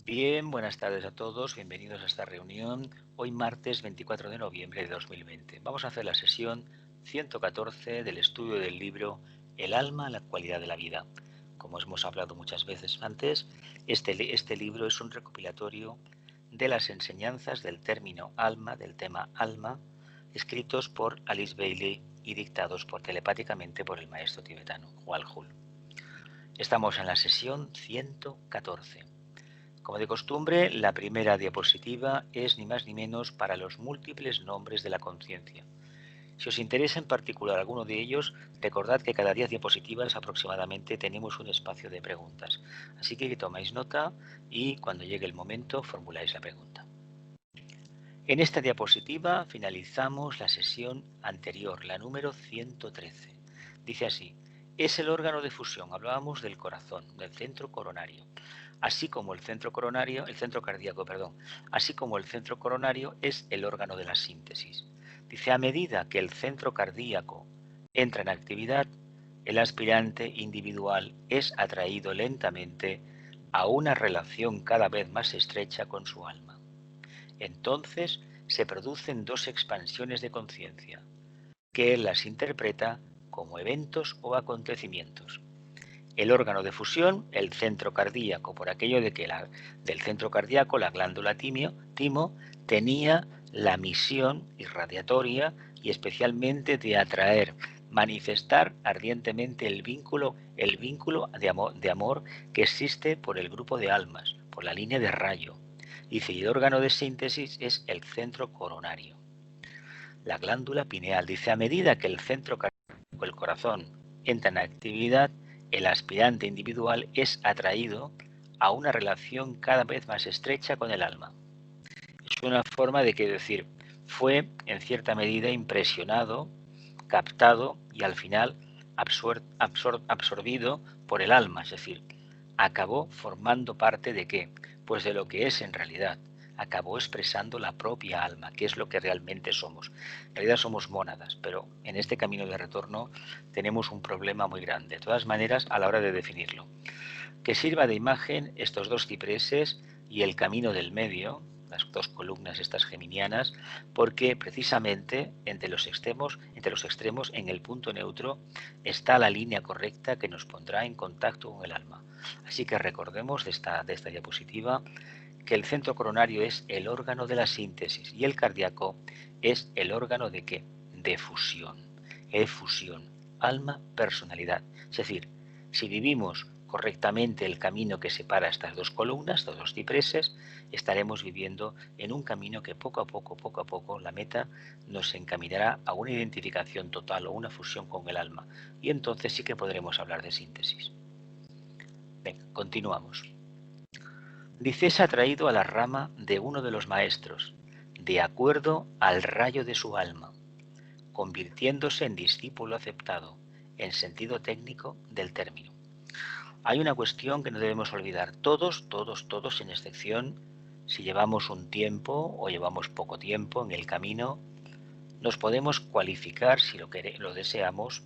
Bien, buenas tardes a todos, bienvenidos a esta reunión, hoy martes 24 de noviembre de 2020. Vamos a hacer la sesión 114 del estudio del libro El alma, la cualidad de la vida. Como hemos hablado muchas veces antes, este libro es un recopilatorio de las enseñanzas del término alma, del tema alma, escritos por Alice Bailey y dictados telepáticamente por el maestro tibetano, Walhul. Estamos en la sesión 114. Como de costumbre, la primera diapositiva es ni más ni menos para los múltiples nombres de la conciencia. Si os interesa en particular alguno de ellos, recordad que cada 10 diapositivas aproximadamente tenemos un espacio de preguntas. Así que tomáis nota y cuando llegue el momento formuláis la pregunta. En esta diapositiva finalizamos la sesión anterior, la número 113. Dice así: es el órgano de fusión, hablábamos del corazón, del centro coronario. Así como el centro cardíaco, así como el centro coronario es el órgano de la síntesis. Dice, a medida que el centro cardíaco entra en actividad, el aspirante individual es atraído lentamente a una relación cada vez más estrecha con su alma. Entonces se producen dos expansiones de conciencia, que él las interpreta como eventos o acontecimientos. El órgano de fusión, el centro cardíaco, por aquello de que del centro cardíaco, la glándula timo, tenía la misión irradiatoria y especialmente de atraer, manifestar ardientemente el vínculo de amor que existe por el grupo de almas, por la línea de rayo. Dice, y el órgano de síntesis es el centro coronario. La glándula pineal, dice, a medida que el centro cardíaco, el corazón, entra en actividad, el aspirante individual es atraído a una relación cada vez más estrecha con el alma. Es una forma de decir, fue en cierta medida impresionado, captado y al final absorbido por el alma, es decir, acabó formando parte de ¿qué? Pues de lo que es en realidad. Acabó expresando la propia alma, que es lo que realmente somos. En realidad somos mónadas, pero en este camino de retorno tenemos un problema muy grande. De todas maneras, a la hora de definirlo. Que sirva de imagen estos dos cipreses y el camino del medio, las dos columnas estas geminianas, porque precisamente entre los extremos, en el punto neutro, está la línea correcta que nos pondrá en contacto con el alma. Así que recordemos de esta diapositiva que el centro coronario es el órgano de la síntesis y el cardíaco es el órgano de ¿qué? De fusión. Fusión, alma, personalidad. Es decir, si vivimos correctamente el camino que separa estas dos columnas, estos dos cipreses, estaremos viviendo en un camino que poco a poco, la meta nos encaminará a una identificación total o una fusión con el alma. Y entonces sí que podremos hablar de síntesis. Venga, continuamos. Dice, es atraído a la rama de uno de los maestros, de acuerdo al rayo de su alma, convirtiéndose en discípulo aceptado, en sentido técnico del término. Hay una cuestión que no debemos olvidar. Todos, sin excepción, si llevamos un tiempo o llevamos poco tiempo en el camino, nos podemos cualificar, si lo deseamos,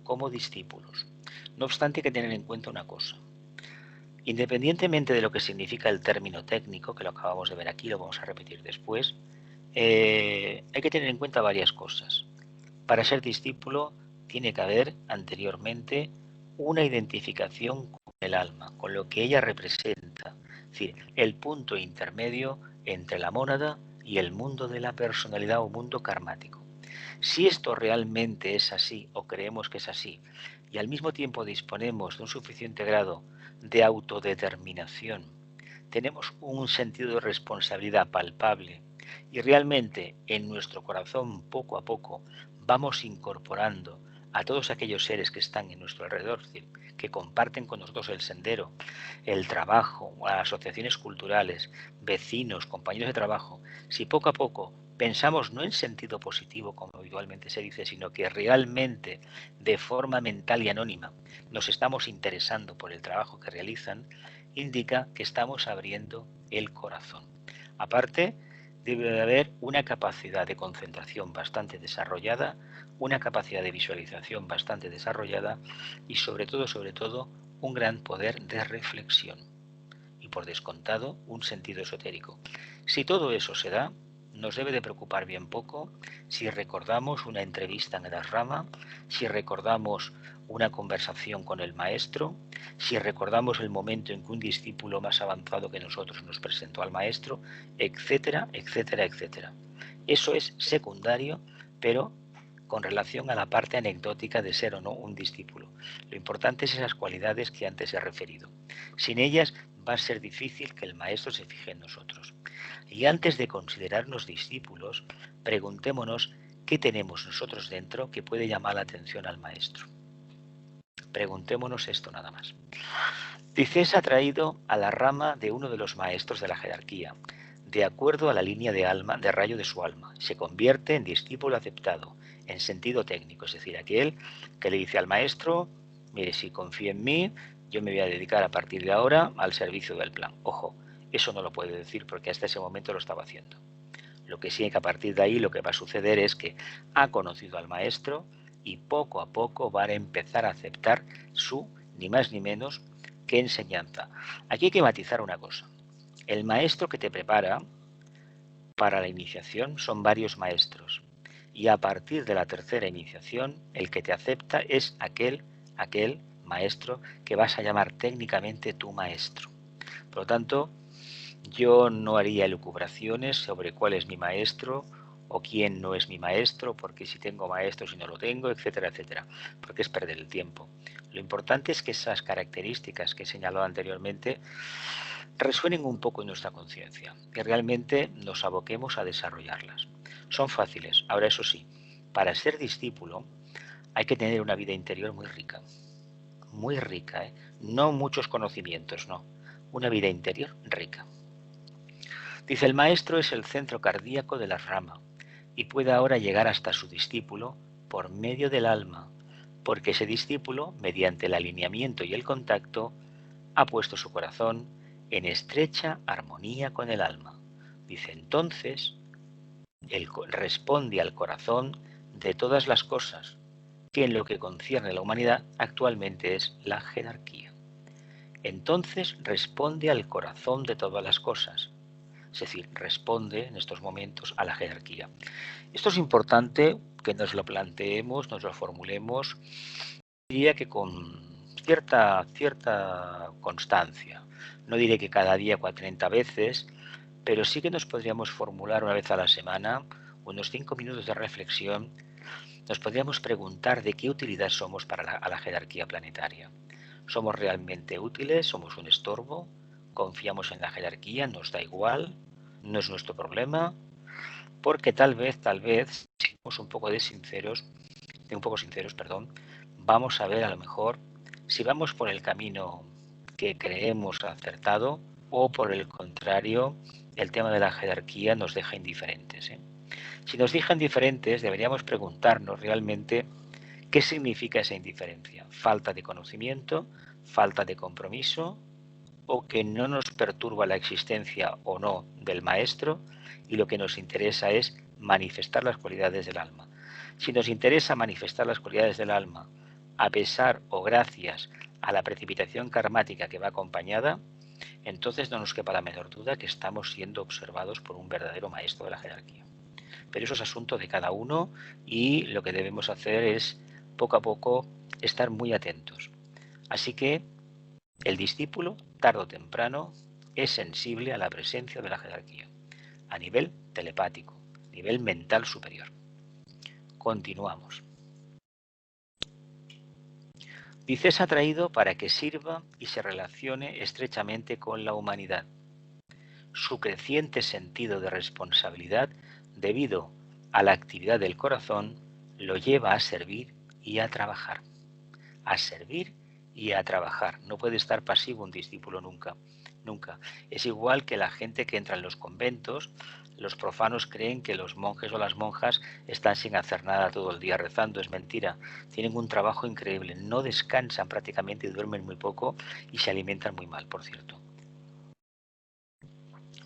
como discípulos. No obstante, hay que tener en cuenta una cosa. Independientemente de lo que significa el término técnico, que lo acabamos de ver aquí, lo vamos a repetir después, hay que tener en cuenta varias cosas. Para ser discípulo tiene que haber anteriormente una identificación con el alma, con lo que ella representa, es decir, el punto intermedio entre la mónada y el mundo de la personalidad o mundo karmático. Si esto realmente es así o creemos que es así y al mismo tiempo disponemos de un suficiente grado de autodeterminación, tenemos un sentido de responsabilidad palpable y realmente en nuestro corazón poco a poco vamos incorporando a todos aquellos seres que están en nuestro alrededor, es decir, que comparten con nosotros el sendero, el trabajo, asociaciones culturales, vecinos, compañeros de trabajo, si poco a poco pensamos no en sentido positivo, como habitualmente se dice, sino que realmente de forma mental y anónima nos estamos interesando por el trabajo que realizan, indica que estamos abriendo el corazón. Aparte, debe de haber una capacidad de concentración bastante desarrollada, una capacidad de visualización bastante desarrollada y sobre todo, un gran poder de reflexión. Y por descontado un sentido esotérico. Si todo eso se da, nos debe de preocupar bien poco si recordamos una entrevista en el Rama, si recordamos una conversación con el maestro, si recordamos el momento en que un discípulo más avanzado que nosotros nos presentó al maestro, etcétera, etcétera, etcétera. Eso es secundario, pero con relación a la parte anecdótica de ser o no un discípulo. Lo importante es esas cualidades que antes he referido. Sin ellas va a ser difícil que el maestro se fije en nosotros. Y antes de considerarnos discípulos, preguntémonos qué tenemos nosotros dentro que puede llamar la atención al maestro. Preguntémonos esto nada más. Dice, es atraído a la rama de uno de los maestros de la jerarquía, de acuerdo a la línea de alma, de rayo de su alma. Se convierte en discípulo aceptado, en sentido técnico, es decir, aquel que le dice al maestro, mire, si confía en mí, yo me voy a dedicar a partir de ahora al servicio del plan. Ojo, eso no lo puede decir porque hasta ese momento lo estaba haciendo. Lo que sí es que a partir de ahí lo que va a suceder es que ha conocido al maestro y poco a poco va a empezar a aceptar su, ni más ni menos, que enseñanza. Aquí hay que matizar una cosa. El maestro que te prepara para la iniciación son varios maestros. Y a partir de la tercera iniciación, el que te acepta es aquel maestro que vas a llamar técnicamente tu maestro. Por lo tanto, yo no haría elucubraciones sobre cuál es mi maestro o quién no es mi maestro, porque si tengo maestro, si no lo tengo, etcétera, etcétera, porque es perder el tiempo. Lo importante es que esas características que he señalado anteriormente resuenen un poco en nuestra conciencia y realmente nos aboquemos a desarrollarlas. Son fáciles. Ahora, eso sí, para ser discípulo hay que tener una vida interior muy rica, ¿eh? No muchos conocimientos, no, una vida interior rica. Dice, el maestro es el centro cardíaco de la rama y puede ahora llegar hasta su discípulo por medio del alma, porque ese discípulo, mediante el alineamiento y el contacto, ha puesto su corazón en estrecha armonía con el alma. Dice, entonces, él responde al corazón de todas las cosas, que en lo que concierne a la humanidad actualmente es la jerarquía. Entonces responde al corazón de todas las cosas, es decir, responde en estos momentos a la jerarquía. Esto es importante que nos lo planteemos, nos lo formulemos, diría que con cierta constancia. No diré que cada día 30 veces, pero sí que nos podríamos formular una vez a la semana unos 5 minutos de reflexión. Nos podríamos preguntar de qué utilidad somos para la jerarquía planetaria. ¿Somos realmente útiles? ¿Somos un estorbo? ¿Confiamos en la jerarquía? ¿Nos da igual? ¿No es nuestro problema? Porque tal vez, si somos un poco sinceros, vamos a ver a lo mejor si vamos por el camino que creemos acertado o por el contrario, el tema de la jerarquía nos deja indiferentes, ¿eh? Si nos deja indiferentes, deberíamos preguntarnos realmente qué significa esa indiferencia. ¿Falta de conocimiento? ¿Falta de compromiso? ¿O que no nos perturba la existencia o no del maestro y lo que nos interesa es manifestar las cualidades del alma? Si nos interesa manifestar las cualidades del alma a pesar o gracias a la precipitación karmática que va acompañada, entonces no nos quepa la menor duda que estamos siendo observados por un verdadero maestro de la jerarquía. Pero eso es asunto de cada uno y lo que debemos hacer es poco a poco estar muy atentos. Así que el discípulo, tarde o temprano, es sensible a la presencia de la jerarquía, a nivel telepático, nivel mental superior. Continuamos. Dice, es atraído para que sirva y se relacione estrechamente con la humanidad. Su creciente sentido de responsabilidad debido a la actividad del corazón lo lleva a servir y a trabajar. A servir y a trabajar. No puede estar pasivo un discípulo nunca. Nunca. Es igual que la gente que entra en los conventos. Los profanos creen que los monjes o las monjas están sin hacer nada todo el día rezando. Es mentira. Tienen un trabajo increíble. No descansan prácticamente y duermen muy poco y se alimentan muy mal, por cierto.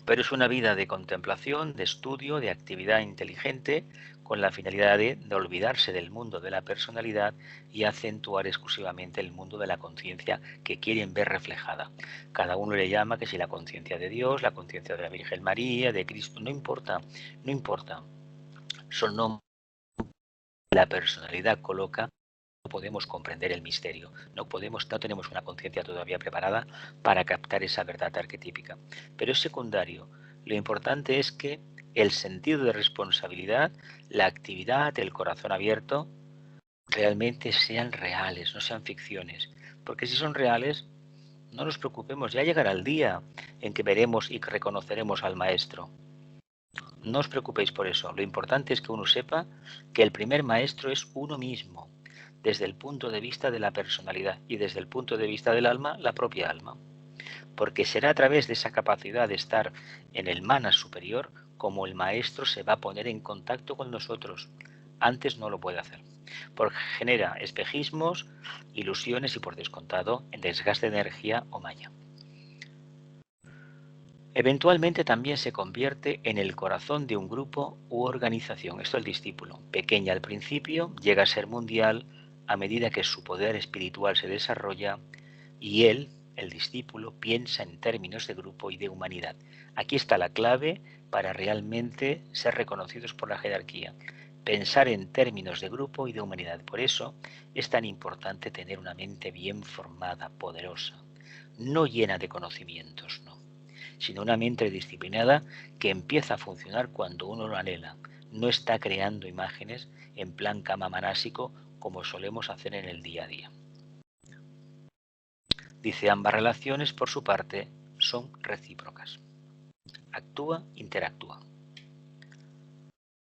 pero es una vida de contemplación, de estudio, de actividad inteligente, con la finalidad de olvidarse del mundo de la personalidad y acentuar exclusivamente el mundo de la conciencia que quieren ver reflejada. Cada uno le llama que si la conciencia de Dios, la conciencia de la Virgen María, de Cristo, no importa, no importa. Son nombres que la personalidad coloca. No podemos comprender el misterio, no tenemos una conciencia todavía preparada para captar esa verdad arquetípica. Pero es secundario. Lo importante es que el sentido de responsabilidad, la actividad, el corazón abierto, realmente sean reales, no sean ficciones. Porque si son reales, no nos preocupemos, ya llegará el día en que veremos y reconoceremos al Maestro. No os preocupéis por eso. Lo importante es que uno sepa que el primer maestro es uno mismo, desde el punto de vista de la personalidad y desde el punto de vista del alma, la propia alma. Porque será a través de esa capacidad de estar en el manas superior como el maestro se va a poner en contacto con nosotros. Antes no lo puede hacer. Porque genera espejismos, ilusiones y por descontado en desgaste de energía o malla. Eventualmente también se convierte en el corazón de un grupo u organización. Esto es el discípulo. Pequeña al principio, llega a ser mundial a medida que su poder espiritual se desarrolla y él, el discípulo, piensa en términos de grupo y de humanidad. Aquí está la clave para realmente ser reconocidos por la jerarquía. Pensar en términos de grupo y de humanidad. Por eso es tan importante tener una mente bien formada, poderosa, no llena de conocimientos, no, sino una mente disciplinada que empieza a funcionar cuando uno lo anhela. No está creando imágenes en plan cama manásico como solemos hacer en el día a día. Dice, ambas relaciones, por su parte, son recíprocas. Actúa, interactúa.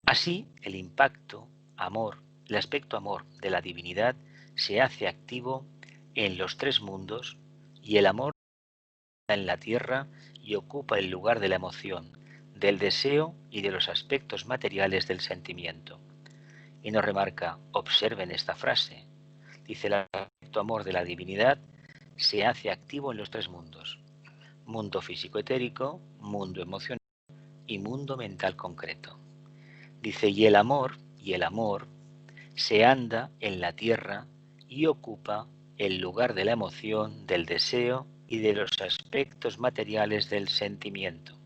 Así, el impacto, amor, el aspecto amor de la divinidad se hace activo en los tres mundos y el amor en la tierra y ocupa el lugar de la emoción, del deseo y de los aspectos materiales del sentimiento. Y nos remarca, observen esta frase, dice, el aspecto amor de la divinidad se hace activo en los tres mundos, mundo físico-etérico, mundo emocional y mundo mental concreto. Dice, y el amor se anda en la tierra y ocupa el lugar de la emoción, del deseo y de los aspectos materiales del sentimiento.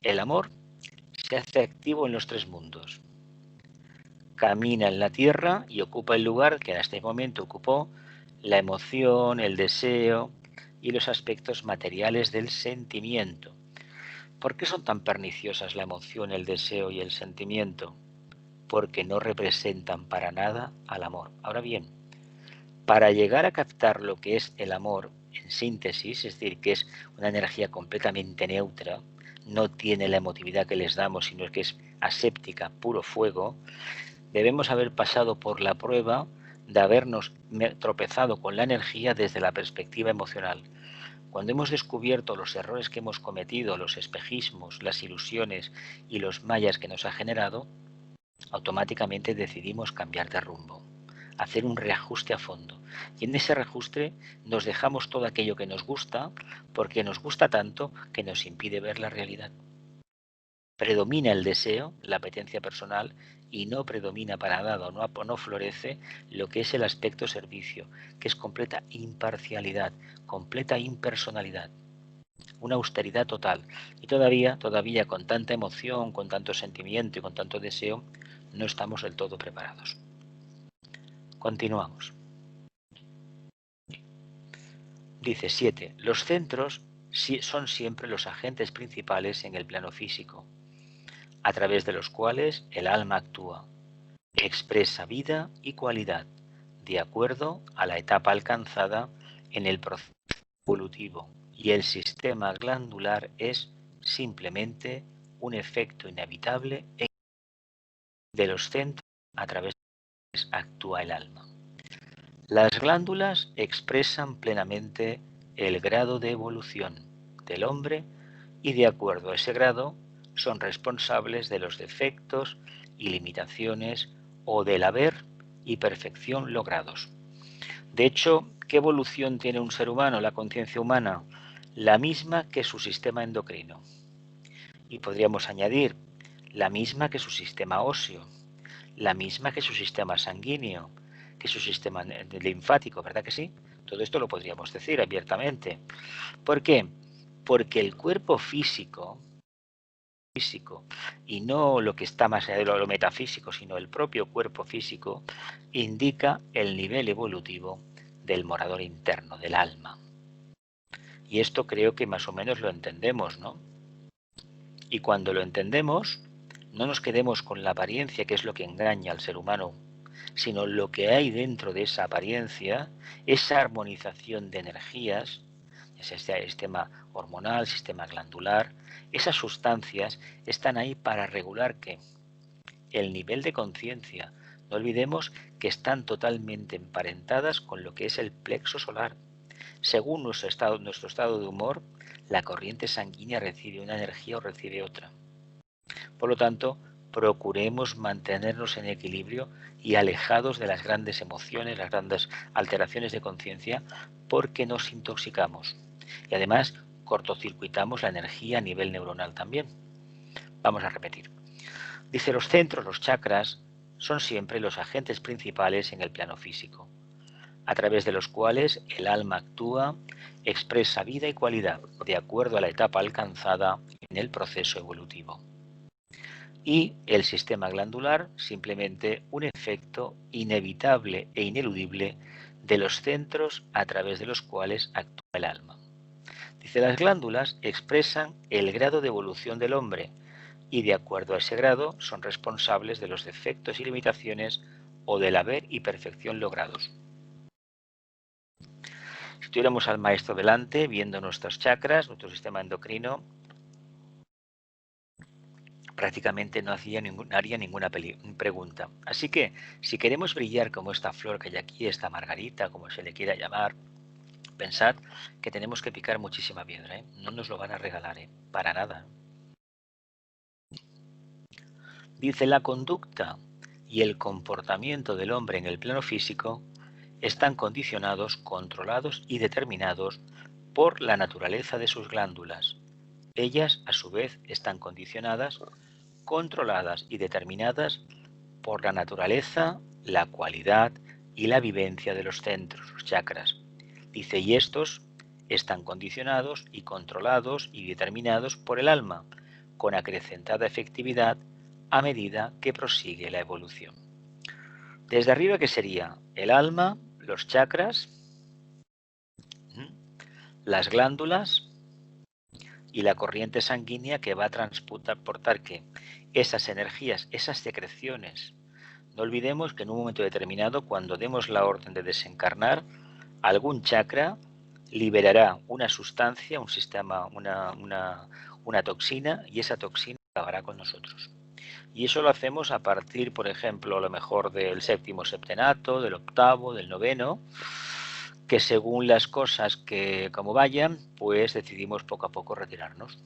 El amor se hace activo en los tres mundos. Camina en la tierra y ocupa el lugar que en este momento ocupó la emoción, el deseo y los aspectos materiales del sentimiento. ¿Por qué son tan perniciosas la emoción, el deseo y el sentimiento? Porque no representan para nada al amor. Ahora bien, para llegar a captar lo que es el amor en síntesis, es decir, que es una energía completamente neutra, no tiene la emotividad que les damos, sino que es aséptica, puro fuego, debemos haber pasado por la prueba de habernos tropezado con la energía desde la perspectiva emocional. Cuando hemos descubierto los errores que hemos cometido, los espejismos, las ilusiones y los mayas que nos ha generado, automáticamente decidimos cambiar de rumbo, hacer un reajuste a fondo. Y en ese reajuste nos dejamos todo aquello que nos gusta, porque nos gusta tanto que nos impide ver la realidad. Predomina el deseo, la apetencia personal, y no predomina para nada, no florece lo que es el aspecto servicio, que es completa imparcialidad, completa impersonalidad, una austeridad total. Y todavía con tanta emoción, con tanto sentimiento y con tanto deseo, no estamos del todo preparados. Continuamos. Dice 7. Los centros son siempre los agentes principales en el plano físico, a través de los cuales el alma actúa, expresa vida y cualidad, de acuerdo a la etapa alcanzada en el proceso evolutivo, y el sistema glandular es simplemente un efecto inevitable de los centros a través de los cuales actúa el alma. Las glándulas expresan plenamente el grado de evolución del hombre y de acuerdo a ese grado son responsables de los defectos y limitaciones o del haber y perfección logrados. De hecho, ¿qué evolución tiene un ser humano, la conciencia humana? la misma que su sistema endocrino. Y podríamos añadir la misma que su sistema óseo, la misma que su sistema sanguíneo, que su sistema linfático, ¿verdad que sí? Todo esto lo podríamos decir abiertamente. ¿Por qué? Porque el cuerpo físico, y no lo que está más allá de lo metafísico, sino el propio cuerpo físico, indica el nivel evolutivo del morador interno, del alma. Y esto creo que más o menos lo entendemos, ¿no? Y cuando lo entendemos, no nos quedemos con la apariencia, que es lo que engaña al ser humano, sino lo que hay dentro de esa apariencia, esa armonización de energías, ya sea sistema hormonal, sistema glandular, esas sustancias están ahí para regular ¿qué? El nivel de conciencia. No olvidemos que están totalmente emparentadas con lo que es el plexo solar. Según nuestro estado de humor, la corriente sanguínea recibe una energía o recibe otra. Por lo tanto, procuremos mantenernos en equilibrio y alejados de las grandes emociones, las grandes alteraciones de conciencia, porque nos intoxicamos. Y además, cortocircuitamos la energía a nivel neuronal también. Vamos a repetir. Dice, los centros, los chakras, son siempre los agentes principales en el plano físico, a través de los cuales el alma actúa, expresa vida y cualidad, de acuerdo a la etapa alcanzada en el proceso evolutivo. Y el sistema glandular, simplemente un efecto inevitable e ineludible de los centros a través de los cuales actúa el alma. Dice, las glándulas expresan el grado de evolución del hombre y de acuerdo a ese grado son responsables de los defectos y limitaciones o del haber y perfección logrados. Si tuviéramos al maestro delante, viendo nuestros chakras, nuestro sistema endocrino, prácticamente no haría ninguna pregunta. Así que, si queremos brillar como esta flor que hay aquí, esta margarita, como se le quiera llamar, pensad que tenemos que picar muchísima piedra, ¿eh? No nos lo van a regalar, ¿eh? Para nada. Dice, la conducta y el comportamiento del hombre en el plano físico están condicionados, controlados y determinados por la naturaleza de sus glándulas. Ellas, a su vez, están condicionadas, controladas y determinadas por la naturaleza, la cualidad y la vivencia de los centros, los chakras. Dice, y estos están condicionados y controlados y determinados por el alma, con acrecentada efectividad a medida que prosigue la evolución. Desde arriba, ¿qué sería? El alma, los chakras, las glándulas y la corriente sanguínea que va a transportar ¿qué? Esas energías, esas secreciones. No olvidemos que en un momento determinado, cuando demos la orden de desencarnar, algún chakra liberará una sustancia, un sistema, una toxina, y esa toxina acabará con nosotros. Y eso lo hacemos a partir, por ejemplo, a lo mejor del séptimo septenato, del octavo, del noveno, que según las cosas que como vayan, pues decidimos poco a poco retirarnos.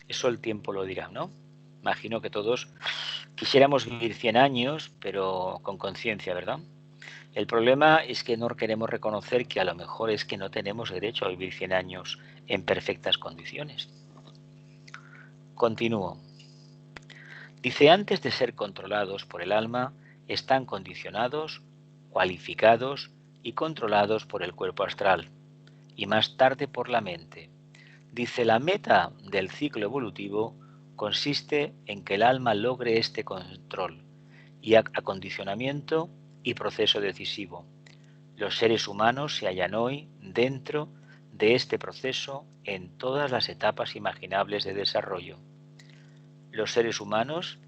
Eso el tiempo lo dirá, ¿no? Imagino que todos quisiéramos vivir 100 años, pero con conciencia, ¿verdad? El problema es que no queremos reconocer que a lo mejor es que no tenemos derecho a vivir 100 años en perfectas condiciones. Continúo. Dice, antes de ser controlados por el alma, están condicionados, cualificados y controlados por el cuerpo astral, y más tarde por la mente. Dice, la meta del ciclo evolutivo consiste en que el alma logre este control y acondicionamiento y proceso decisivo. Los seres humanos se hallan hoy dentro de este proceso en todas las etapas imaginables de desarrollo. Los seres humanos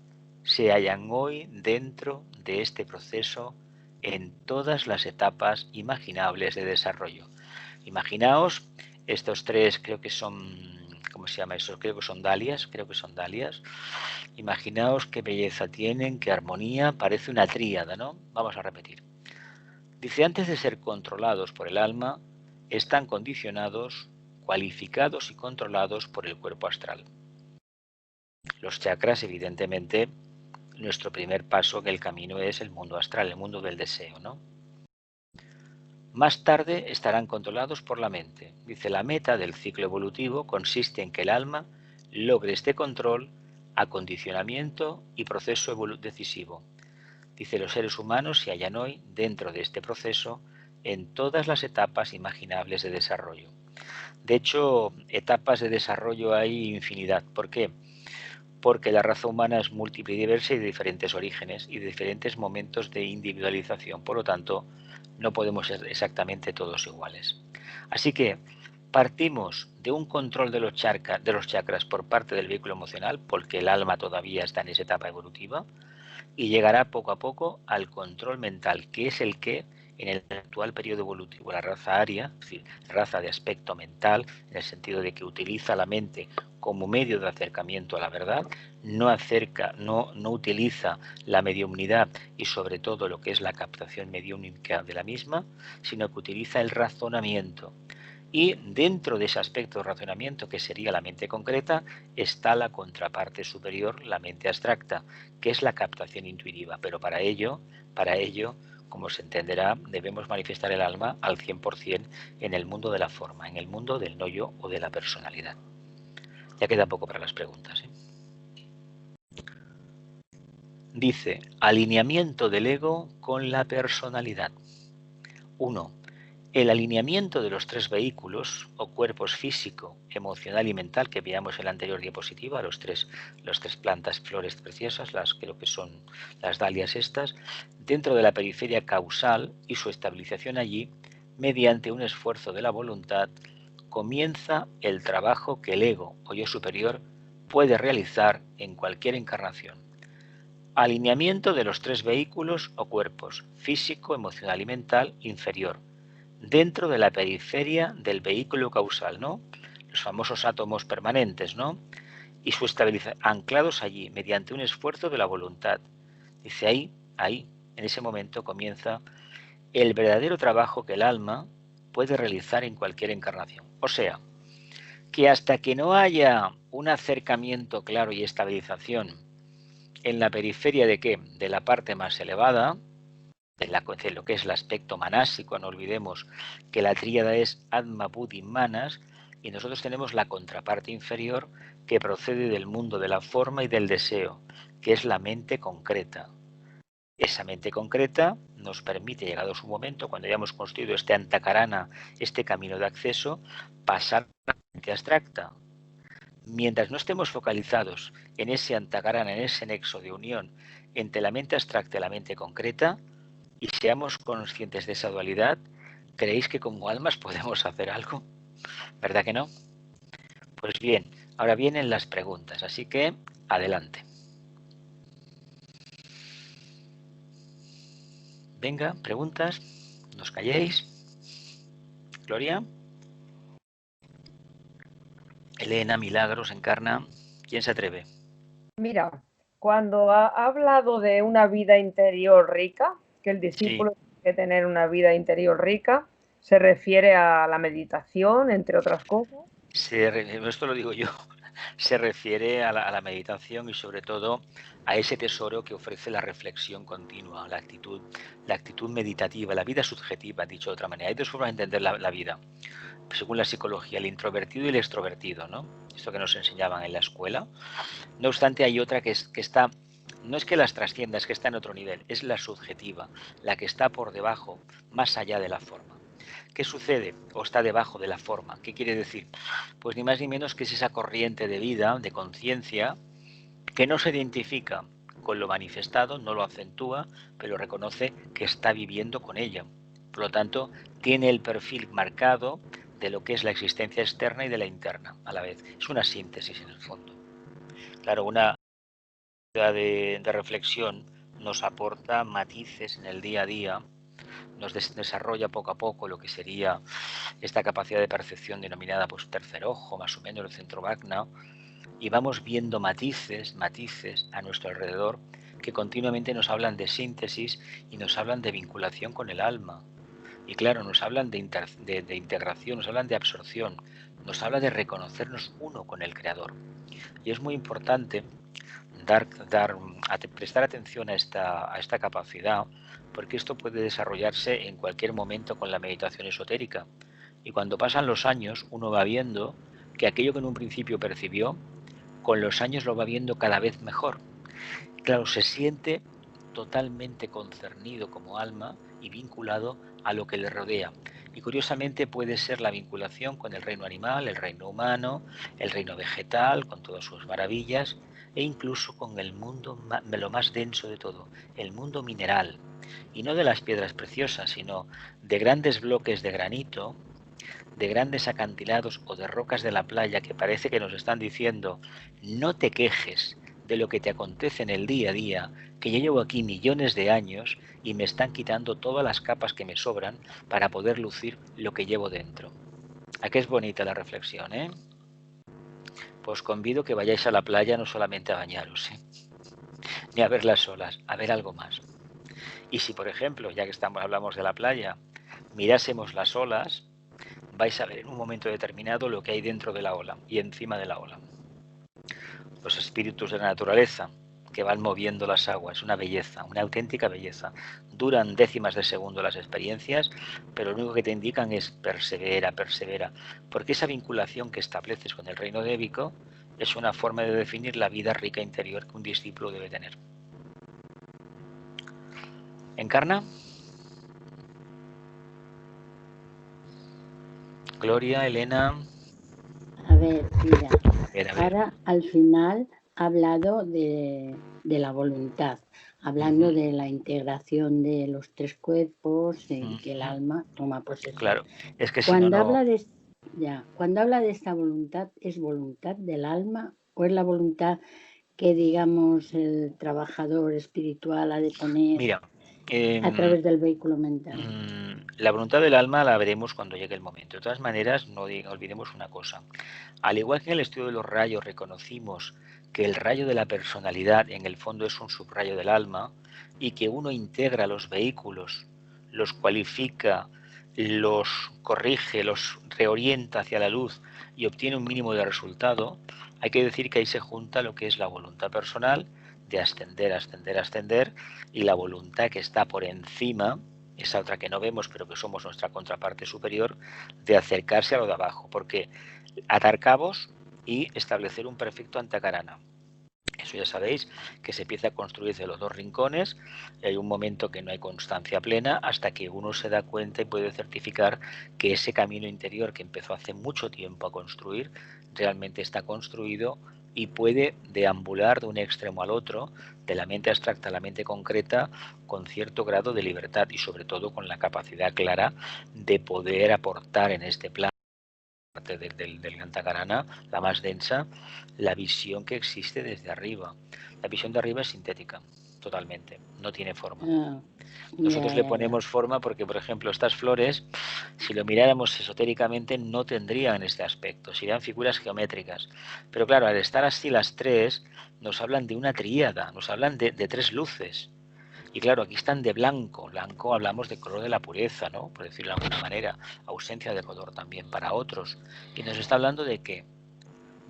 se hallan hoy dentro de este proceso en todas las etapas imaginables de desarrollo. Imaginaos estos tres, creo que son, ¿cómo se llama eso? Creo que son dalias, Imaginaos qué belleza tienen, qué armonía, parece una tríada, ¿no? Vamos a repetir. Dice, antes de ser controlados por el alma, están condicionados, cualificados y controlados por el cuerpo astral. Los chakras, evidentemente, nuestro primer paso en el camino es el mundo astral, el mundo del deseo, ¿no? Más tarde estarán controlados por la mente. Dice, la meta del ciclo evolutivo consiste en que el alma logre este control, acondicionamiento y proceso decisivo. Dice, los seres humanos se hallan hoy dentro de este proceso en todas las etapas imaginables de desarrollo. De hecho, etapas de desarrollo hay infinidad. ¿Por qué? Porque la raza humana es múltiple y diversa y de diferentes orígenes y de diferentes momentos de individualización. Por lo tanto, no podemos ser exactamente todos iguales. Así que partimos de un control de los chakras por parte del vehículo emocional, porque el alma todavía está en esa etapa evolutiva, y llegará poco a poco al control mental, que es el que en el actual periodo evolutivo la raza aria, es decir, raza de aspecto mental, en el sentido de que utiliza la mente como medio de acercamiento a la verdad, no utiliza la mediumnidad y sobre todo lo que es la captación mediúnica de la misma, sino que utiliza el razonamiento. Y dentro de ese aspecto de razonamiento, que sería la mente concreta, está la contraparte superior, la mente abstracta, que es la captación intuitiva. Pero para ello, como se entenderá, debemos manifestar el alma al 100% en el mundo de la forma, en el mundo del no-yo o de la personalidad. Ya queda poco para las preguntas, ¿eh? Dice, alineamiento del ego con la personalidad. 1. El alineamiento de los tres vehículos o cuerpos físico, emocional y mental que veíamos en la anterior diapositiva, los tres plantas, flores preciosas, creo que son las dalias estas, dentro de la periferia causal y su estabilización allí, mediante un esfuerzo de la voluntad, comienza el trabajo que el ego o yo superior puede realizar en cualquier encarnación. Alineamiento de los tres vehículos o cuerpos, físico, emocional y mental inferior, dentro de la periferia del vehículo causal, ¿no? Los famosos átomos permanentes, ¿no? Y su estabilización, anclados allí, mediante un esfuerzo de la voluntad. Dice, ahí, en ese momento comienza el verdadero trabajo que el alma puede realizar en cualquier encarnación. O sea, que hasta que no haya un acercamiento claro y estabilización en la periferia de ¿qué? De la parte más elevada, de lo que es el aspecto manásico, no olvidemos que la tríada es Atma, Buddhi, Manas, y nosotros tenemos la contraparte inferior que procede del mundo de la forma y del deseo, que es la mente concreta. Esa mente concreta nos permite, llegado su momento, cuando hayamos construido este antakarana, este camino de acceso, pasar a la mente abstracta. Mientras no estemos focalizados en ese antakarana, en ese nexo de unión entre la mente abstracta y la mente concreta, y seamos conscientes de esa dualidad, ¿creéis que como almas podemos hacer algo? ¿Verdad que no? Pues bien, ahora vienen las preguntas, así que adelante. Venga, preguntas, no os calléis. Gloria. Elena, Milagros, Encarna. ¿Quién se atreve? Mira, cuando ha hablado de una vida interior rica, que el Sí, discípulo tiene que tener una vida interior rica, se refiere a la meditación, entre otras cosas. esto lo digo yo, se refiere a la meditación y sobre todo a ese tesoro que ofrece la reflexión continua, la actitud meditativa, la vida subjetiva, dicho de otra manera. Hay dos formas de entender la vida, según la psicología, el introvertido y el extrovertido, ¿no? Esto que nos enseñaban en la escuela. No obstante, hay otra que está, no es que las trascienda, es que está en otro nivel, es la subjetiva, la que está por debajo, más allá de la forma. ¿Qué sucede? O está debajo de la forma. ¿Qué quiere decir? Pues ni más ni menos que es esa corriente de vida, de conciencia, que no se identifica con lo manifestado, no lo acentúa, pero reconoce que está viviendo con ella. Por lo tanto, tiene el perfil marcado de lo que es la existencia externa y de la interna a la vez. Es una síntesis en el fondo. Claro, una de reflexión nos aporta matices en el día a día, nos desarrolla poco a poco lo que sería esta capacidad de percepción denominada pues tercer ojo, más o menos el centro magna, y vamos viendo matices a nuestro alrededor que continuamente nos hablan de síntesis y nos hablan de vinculación con el alma. Y claro, nos hablan de integración, nos hablan de absorción, nos habla de reconocernos uno con el Creador. Y es muy importante prestar atención a esta capacidad, porque esto puede desarrollarse en cualquier momento con la meditación esotérica. Y cuando pasan los años, uno va viendo que aquello que en un principio percibió, con los años lo va viendo cada vez mejor. Claro, se siente totalmente concernido como alma y vinculado a lo que le rodea. Y curiosamente puede ser la vinculación con el reino animal, el reino humano, el reino vegetal, con todas sus maravillas, e incluso con el mundo, lo más denso de todo, el mundo mineral. Y no de las piedras preciosas, sino de grandes bloques de granito, de grandes acantilados o de rocas de la playa que parece que nos están diciendo: no te quejes de lo que te acontece en el día a día, que yo llevo aquí millones de años y me están quitando todas las capas que me sobran para poder lucir lo que llevo dentro. ¿A qué es bonita la reflexión, eh? Pues convido que vayáis a la playa no solamente a bañaros, ni a ver las olas, a ver algo más. Y si, por ejemplo, ya que hablamos de la playa, mirásemos las olas, vais a ver en un momento determinado lo que hay dentro de la ola y encima de la ola. Los espíritus de la naturaleza que van moviendo las aguas, una belleza, una auténtica belleza. Duran décimas de segundo las experiencias, pero lo único que te indican es persevera, persevera, porque esa vinculación que estableces con el reino débico es una forma de definir la vida rica interior que un discípulo debe tener. ¿Encarna? Gloria, Elena. A ver, mira, ahora al final ha hablado de la voluntad, hablando de la integración de los tres cuerpos, en que el alma toma posesión. Claro, es que cuando si no, habla de cuando habla de esta voluntad, ¿es voluntad del alma o es la voluntad que, digamos, el trabajador espiritual ha de poner? Mira, a través del vehículo mental. La voluntad del alma la veremos cuando llegue el momento. De todas maneras, no olvidemos una cosa. Al igual que en el estudio de los rayos reconocimos que el rayo de la personalidad en el fondo es un subrayo del alma y que uno integra los vehículos, los cualifica, los corrige, los reorienta hacia la luz y obtiene un mínimo de resultado, hay que decir que ahí se junta lo que es la voluntad personal de ascender, ascender, ascender, y la voluntad que está por encima, esa otra que no vemos pero que somos nuestra contraparte superior, de acercarse a lo de abajo, porque atar cabos y establecer un perfecto antakarana. Eso ya sabéis que se empieza a construir de los dos rincones, y hay un momento que no hay constancia plena hasta que uno se da cuenta y puede certificar que ese camino interior que empezó hace mucho tiempo a construir realmente está construido y puede deambular de un extremo al otro, de la mente abstracta a la mente concreta, con cierto grado de libertad y sobre todo con la capacidad clara de poder aportar en este plan del Antakarana, la más densa, la visión que existe desde arriba. La visión de arriba es sintética, totalmente, no tiene forma. Nosotros le ponemos forma porque, por ejemplo, estas flores, si lo miráramos esotéricamente, no tendrían este aspecto, serían figuras geométricas. Pero claro, al estar así las tres, nos hablan de una tríada, nos hablan de tres luces. Y claro, aquí están de blanco. Blanco hablamos de color de la pureza, ¿no? Por decirlo de alguna manera. Ausencia de color también para otros. Y nos está hablando de qué.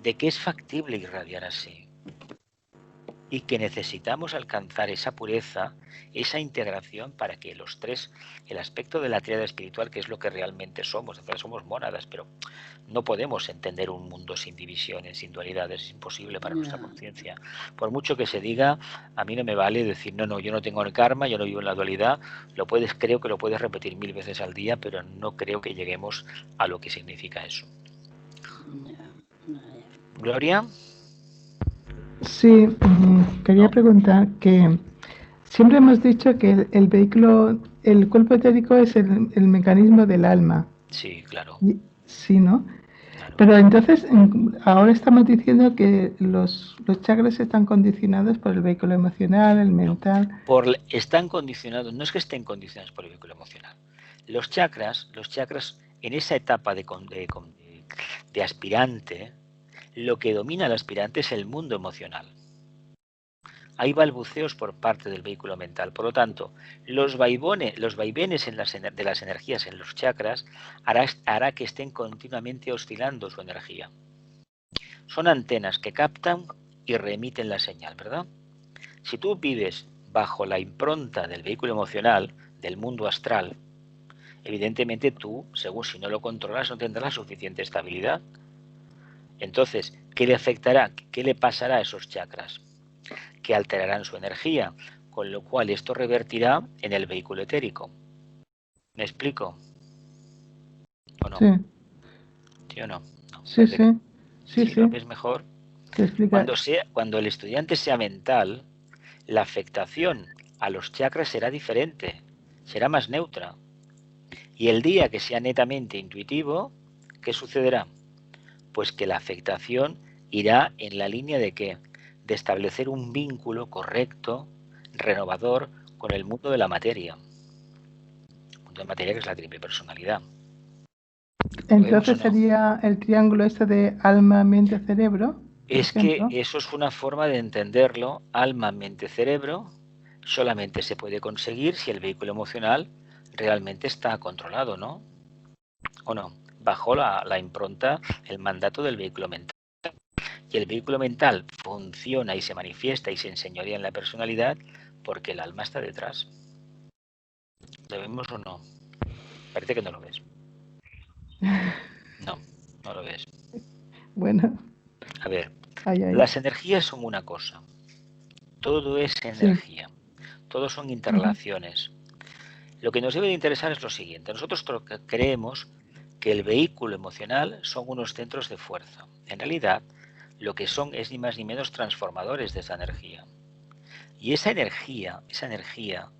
De que es factible irradiar así. Y que necesitamos alcanzar esa pureza, esa integración para que los tres, el aspecto de la tríada espiritual, que es lo que realmente somos, somos mónadas, pero no podemos entender un mundo sin divisiones, sin dualidades, es imposible para nuestra conciencia. Por mucho que se diga, a mí no me vale decir, no, yo no tengo el karma, yo no vivo en la dualidad, creo que lo puedes repetir 1000 veces al día, pero no creo que lleguemos a lo que significa eso. Gloria. Sí, quería preguntar que siempre hemos dicho que el vehículo, el cuerpo etérico es el mecanismo del alma. Sí, claro. Sí, ¿no? Claro. Pero entonces, ahora estamos diciendo que los chakras están condicionados por el vehículo emocional, el mental. No, están condicionados, no es que estén condicionados por el vehículo emocional. Los chakras en esa etapa de aspirante, lo que domina al aspirante es el mundo emocional. Hay balbuceos por parte del vehículo mental. Por lo tanto, los vaivenes de las energías en los chakras hará que estén continuamente oscilando su energía. Son antenas que captan y remiten la señal, ¿verdad? Si tú vives bajo la impronta del vehículo emocional, del mundo astral, evidentemente tú, según si no lo controlas, no tendrás suficiente estabilidad. Entonces, ¿qué le afectará? ¿Qué le pasará a esos chakras? Que alterarán su energía, con lo cual esto revertirá en el vehículo etérico. ¿Me explico? ¿O no? Sí. ¿Sí o no? No. Sí, sí. Sí, Si lo sí. ves mejor, Te explica. cuando el estudiante sea mental, la afectación a los chakras será diferente, será más neutra. Y el día que sea netamente intuitivo, ¿qué sucederá? Pues que la afectación irá en la línea de ¿qué? De establecer un vínculo correcto, renovador, con el mundo de la materia. El mundo de la materia que es la triple personalidad. Entonces sería el triángulo este de alma, mente, cerebro. Es que eso es una forma de entenderlo. Alma, mente, cerebro solamente se puede conseguir si el vehículo emocional realmente está controlado, ¿no? ¿O no? Bajo la impronta, el mandato del vehículo mental. Y el vehículo mental funciona y se manifiesta y se enseñorea en la personalidad porque el alma está detrás. ¿Lo vemos o no? Parece que no lo ves. No, no lo ves. Bueno. A ver, las energías son una cosa. Todo es energía. Todo son interrelaciones. Lo que nos debe de interesar es lo siguiente. Nosotros creemos que el vehículo emocional son unos centros de fuerza. En realidad, lo que son es ni más ni menos transformadores de esa energía. Y esa energía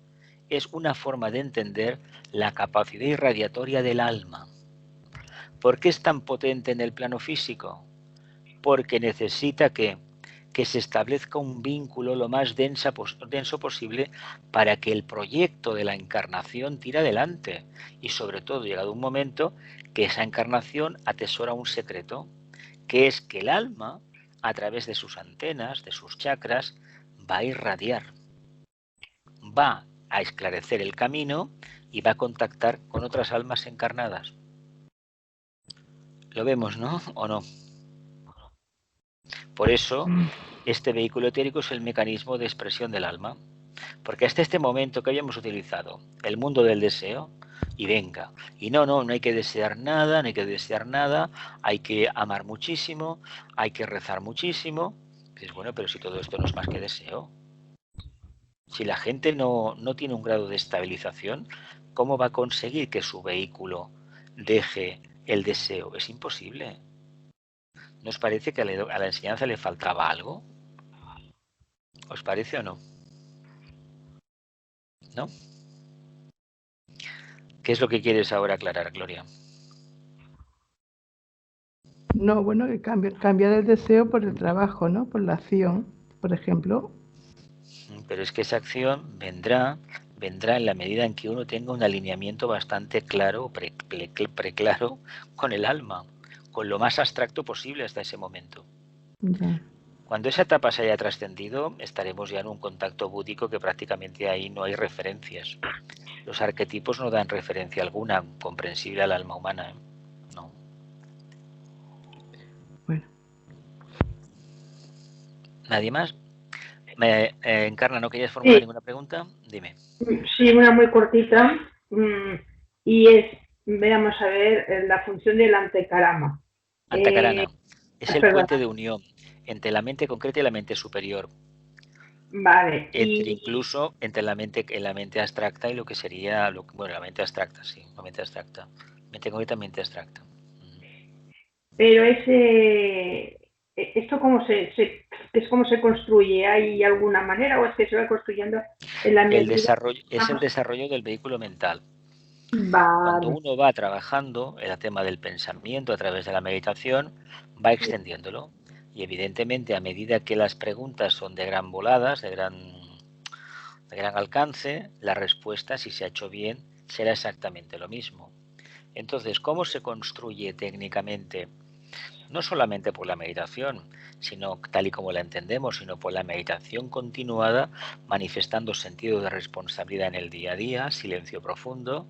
es una forma de entender la capacidad irradiatoria del alma. ¿Por qué es tan potente en el plano físico? Porque necesita que se establezca un vínculo lo más denso posible para que el proyecto de la encarnación tire adelante. Y sobre todo, llegado un momento, que esa encarnación atesora un secreto, que es que el alma, a través de sus antenas, de sus chakras, va a irradiar, va a esclarecer el camino y va a contactar con otras almas encarnadas. Lo vemos, ¿no? ¿O no? Por eso, este vehículo etérico es el mecanismo de expresión del alma. Porque hasta este momento que habíamos utilizado el mundo del deseo, y venga, y no hay que desear nada, hay que amar muchísimo, hay que rezar muchísimo. Dices, bueno, pero si todo esto no es más que deseo. Si la gente no tiene un grado de estabilización, ¿cómo va a conseguir que su vehículo deje el deseo? Es imposible. ¿No os parece que a la enseñanza le faltaba algo? ¿Os parece o no? ¿No? ¿Qué es lo que quieres ahora aclarar, Gloria? No, bueno, cambiar el deseo por el trabajo, ¿no? Por la acción, por ejemplo. Pero es que esa acción vendrá en la medida en que uno tenga un alineamiento bastante claro, preclaro con el alma, con lo más abstracto posible hasta ese momento. Ya. Cuando esa etapa se haya trascendido, estaremos ya en un contacto búdico que prácticamente ahí no hay referencias. Los arquetipos no dan referencia alguna comprensible al alma humana, ¿eh? No. Bueno. ¿Nadie más? Encarna, ¿no querías formular ninguna pregunta? Dime. Sí, una muy cortita. Y es, veamos a ver, la función del antakarana. Antakarana es el puente de unión entre la mente concreta y la mente superior. Vale. Incluso entre la mente abstracta y lo que sería, la mente abstracta, sí, la mente abstracta. Mente concreta, mente abstracta. Pero ¿esto cómo es cómo se construye? ¿Hay alguna manera o es que se va construyendo en la medida? Es el desarrollo del vehículo mental. Vale. Cuando uno va trabajando el tema del pensamiento a través de la meditación, va extendiéndolo. Y evidentemente, a medida que las preguntas son de gran voladas, de gran alcance, la respuesta, si se ha hecho bien, será exactamente lo mismo. Entonces, ¿cómo se construye técnicamente? No solamente por la meditación, sino tal y como la entendemos, sino por la meditación continuada, manifestando sentido de responsabilidad en el día a día, silencio profundo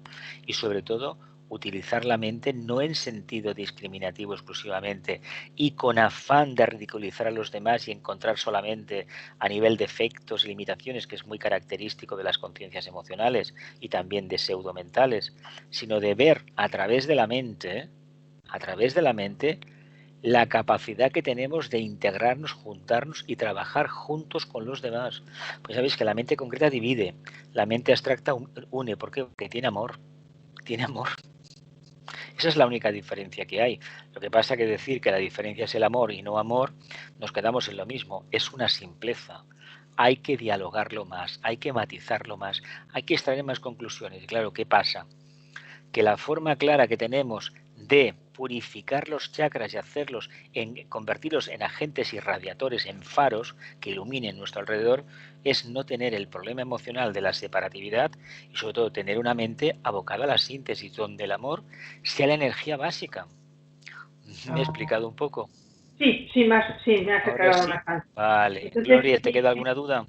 y sobre todo utilizar la mente no en sentido discriminativo exclusivamente y con afán de ridiculizar a los demás y encontrar solamente a nivel de efectos y limitaciones, que es muy característico de las conciencias emocionales y también de pseudomentales, sino de ver a través de la mente, la capacidad que tenemos de integrarnos, juntarnos y trabajar juntos con los demás. Pues sabéis que la mente concreta divide, la mente abstracta une. ¿Por qué? Porque tiene amor. Tiene amor. Esa es la única diferencia que hay. Lo que pasa es que decir que la diferencia es el amor y no amor, nos quedamos en lo mismo. Es una simpleza. Hay que dialogarlo más, hay que matizarlo más, hay que extraer más conclusiones. Y claro, ¿qué pasa? Que la forma clara que tenemos de purificar los chakras y convertirlos en agentes irradiadores, en faros que iluminen nuestro alrededor, es no tener el problema emocional de la separatividad y sobre todo tener una mente abocada a la síntesis, donde el amor sea la energía básica. ¿Me he explicado un poco? Sí, me has aclarado más. Vale. Entonces, Gloria, ¿te queda alguna duda?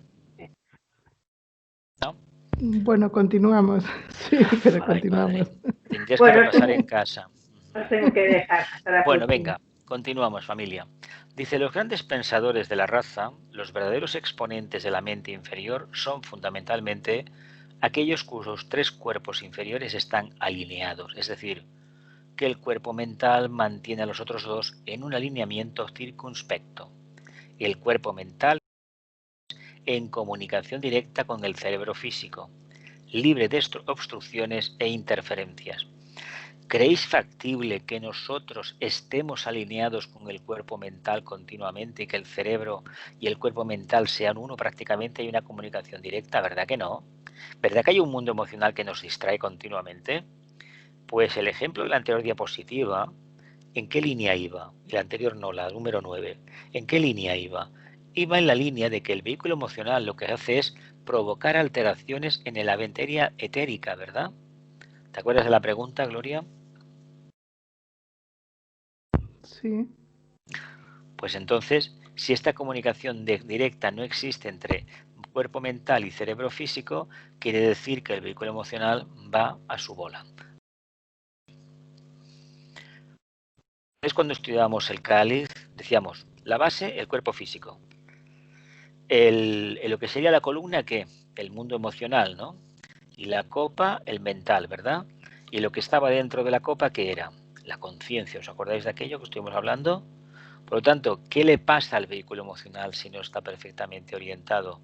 ¿No? Bueno, continuamos. Sí, pero continuamos. Tendrías que repasar en casa. Os tengo que dejar. Bueno, venga, continuamos, familia. Dice, los grandes pensadores de la raza, los verdaderos exponentes de la mente inferior, son fundamentalmente aquellos cuyos tres cuerpos inferiores están alineados, es decir, que el cuerpo mental mantiene a los otros dos en un alineamiento circunspecto. El cuerpo mental en comunicación directa con el cerebro físico, libre de obstrucciones e interferencias. ¿Creéis factible que nosotros estemos alineados con el cuerpo mental continuamente y que el cerebro y el cuerpo mental sean uno prácticamente? Hay una comunicación directa, ¿verdad que no? ¿Verdad que hay un mundo emocional que nos distrae continuamente? Pues el ejemplo de la anterior diapositiva, ¿en qué línea iba? La anterior no, la número 9. ¿En qué línea iba? Iba en la línea de que el vehículo emocional lo que hace es provocar alteraciones en la materia etérica, ¿verdad? ¿Te acuerdas de la pregunta, Gloria? Sí. Pues entonces, si esta comunicación directa no existe entre cuerpo mental y cerebro físico, quiere decir que el vehículo emocional va a su bola. Es cuando estudiábamos el cáliz, decíamos, la base, el cuerpo físico. Lo que sería la columna, ¿qué? El mundo emocional, ¿no? Y la copa, el mental, ¿verdad? Y lo que estaba dentro de la copa, ¿qué era? La conciencia. ¿Os acordáis de aquello que estuvimos hablando? Por lo tanto, ¿qué le pasa al vehículo emocional si no está perfectamente orientado?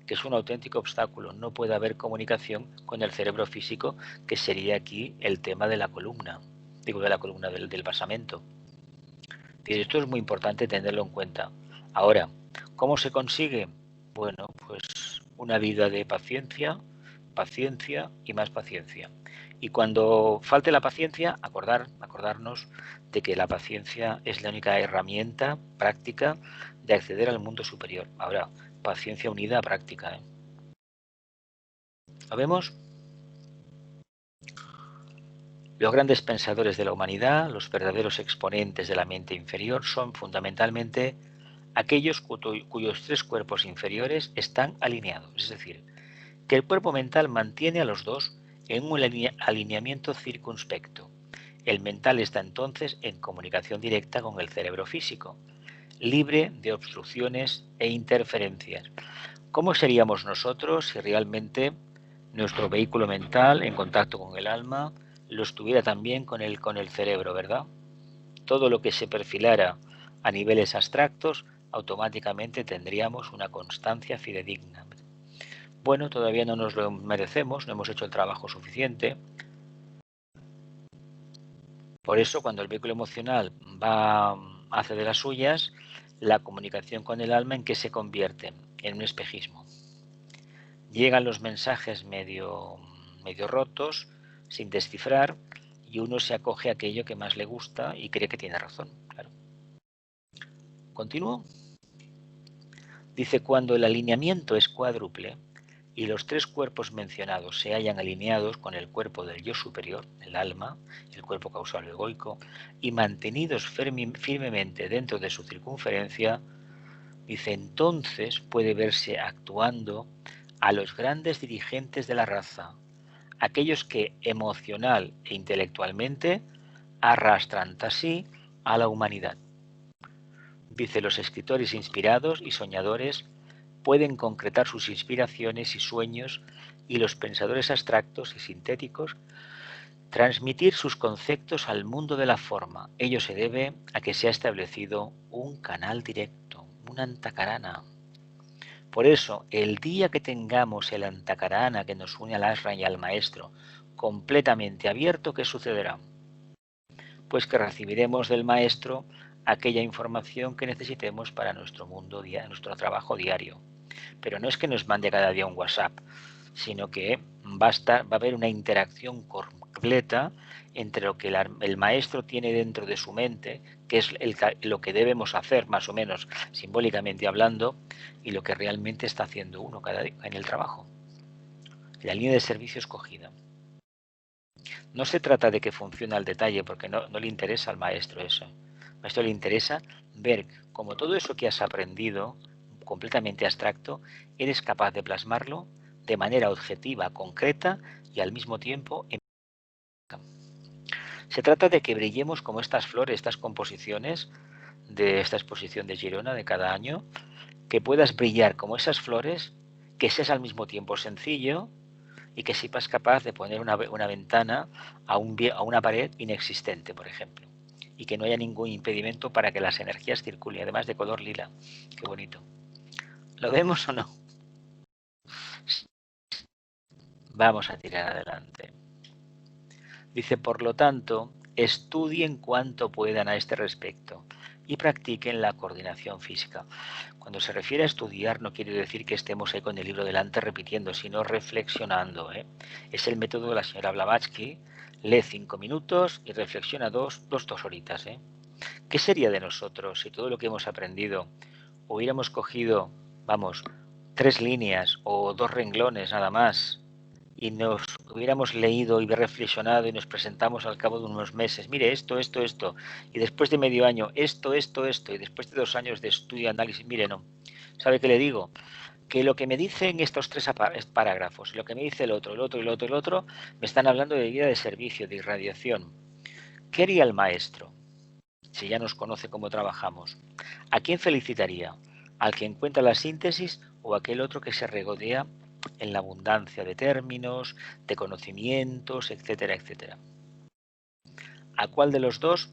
Que es un auténtico obstáculo. No puede haber comunicación con el cerebro físico, que sería aquí el tema de la columna. Digo, de la columna del basamento. Y esto es muy importante tenerlo en cuenta. Ahora, ¿cómo se consigue? Bueno, pues una vida de paciencia, paciencia y más paciencia. Y cuando falte la paciencia, acordarnos de que la paciencia es la única herramienta práctica de acceder al mundo superior. Ahora, paciencia unida a práctica. ¿Lo vemos? Los grandes pensadores de la humanidad, los verdaderos exponentes de la mente inferior, son fundamentalmente aquellos cuyos tres cuerpos inferiores están alineados. Es decir, que el cuerpo mental mantiene a los dos en un alineamiento circunspecto. El mental está entonces en comunicación directa con el cerebro físico, libre de obstrucciones e interferencias. ¿Cómo seríamos nosotros si realmente nuestro vehículo mental, en contacto con el alma, lo estuviera también con el cerebro, ¿verdad? Todo lo que se perfilara a niveles abstractos, automáticamente tendríamos una constancia fidedigna. Bueno, todavía no nos lo merecemos, no hemos hecho el trabajo suficiente. Por eso, cuando el vehículo emocional hace de las suyas, la comunicación con el alma, ¿en qué se convierte? En un espejismo. Llegan los mensajes medio rotos, sin descifrar, y uno se acoge a aquello que más le gusta y cree que tiene razón. Claro. ¿Continúo? Dice, cuando el alineamiento es cuádruple y los tres cuerpos mencionados se hallan alineados con el cuerpo del yo superior, el alma, el cuerpo causal egoico, y mantenidos firmemente dentro de su circunferencia, dice, entonces puede verse actuando a los grandes dirigentes de la raza, aquellos que emocional e intelectualmente arrastran tras sí a la humanidad. Dice, los escritores inspirados y soñadores pueden concretar sus inspiraciones y sueños, y los pensadores abstractos y sintéticos transmitir sus conceptos al mundo de la forma. Ello se debe a que se ha establecido un canal directo, una antakarana. Por eso, el día que tengamos el antakarana que nos une al ashram y al maestro completamente abierto, ¿qué sucederá? Pues que recibiremos del maestro aquella información que necesitemos para nuestro mundo, nuestro trabajo diario. Pero no es que nos mande cada día un WhatsApp, sino que va a haber una interacción completa entre lo que el maestro tiene dentro de su mente, que es lo que debemos hacer, más o menos simbólicamente hablando, y lo que realmente está haciendo uno cada día en el trabajo. La línea de servicio escogida. No se trata de que funcione al detalle, porque no le interesa al maestro eso. Al maestro le interesa ver cómo todo eso que has aprendido, completamente abstracto, eres capaz de plasmarlo de manera objetiva, concreta y al mismo tiempo se trata de que brillemos como estas flores, estas composiciones de esta exposición de Girona de cada año, que puedas brillar como esas flores, que seas al mismo tiempo sencillo y que sepas capaz de poner una ventana a una pared inexistente, por ejemplo, y que no haya ningún impedimento para que las energías circulen, además de color lila. Qué bonito. ¿Lo vemos o no? Vamos a tirar adelante. Dice, por lo tanto, estudien cuanto puedan a este respecto y practiquen la coordinación física. Cuando se refiere a estudiar no quiere decir que estemos ahí con el libro delante repitiendo, sino reflexionando. Es el método de la señora Blavatsky, lee 5 minutos y reflexiona dos horitas. ¿Qué sería de nosotros si todo lo que hemos aprendido hubiéramos cogido, 3 líneas o 2 renglones nada más, y nos hubiéramos leído y reflexionado y nos presentamos al cabo de unos meses, mire esto, y después de medio año esto, y después de 2 años de estudio y análisis, mire, no. ¿Sabe qué le digo? Que lo que me dicen estos 3 parágrafos, lo que me dice el otro, me están hablando de vida de servicio, de irradiación. ¿Qué haría el maestro si ya nos conoce cómo trabajamos? ¿A quién felicitaría? ¿Al que encuentra la síntesis o aquel otro que se regodea en la abundancia de términos, de conocimientos, etcétera, etcétera? ¿A cuál de los dos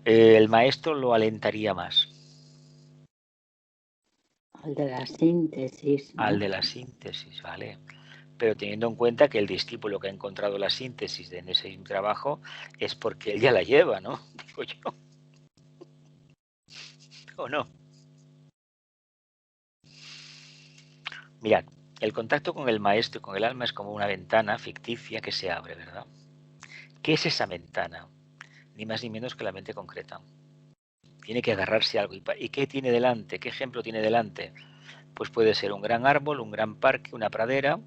el maestro lo alentaría más? Al de la síntesis, ¿no? Al de la síntesis, vale. Pero teniendo en cuenta que el discípulo que ha encontrado la síntesis en ese trabajo es porque él ya la lleva, ¿no? Digo yo. ¿O no? Mirad, el contacto con el maestro y con el alma es como una ventana ficticia que se abre, ¿verdad? ¿Qué es esa ventana? Ni más ni menos que la mente concreta. Tiene que agarrarse a algo. ¿Y qué tiene delante? ¿Qué ejemplo tiene delante? Pues puede ser un gran árbol, un gran parque, una pradera,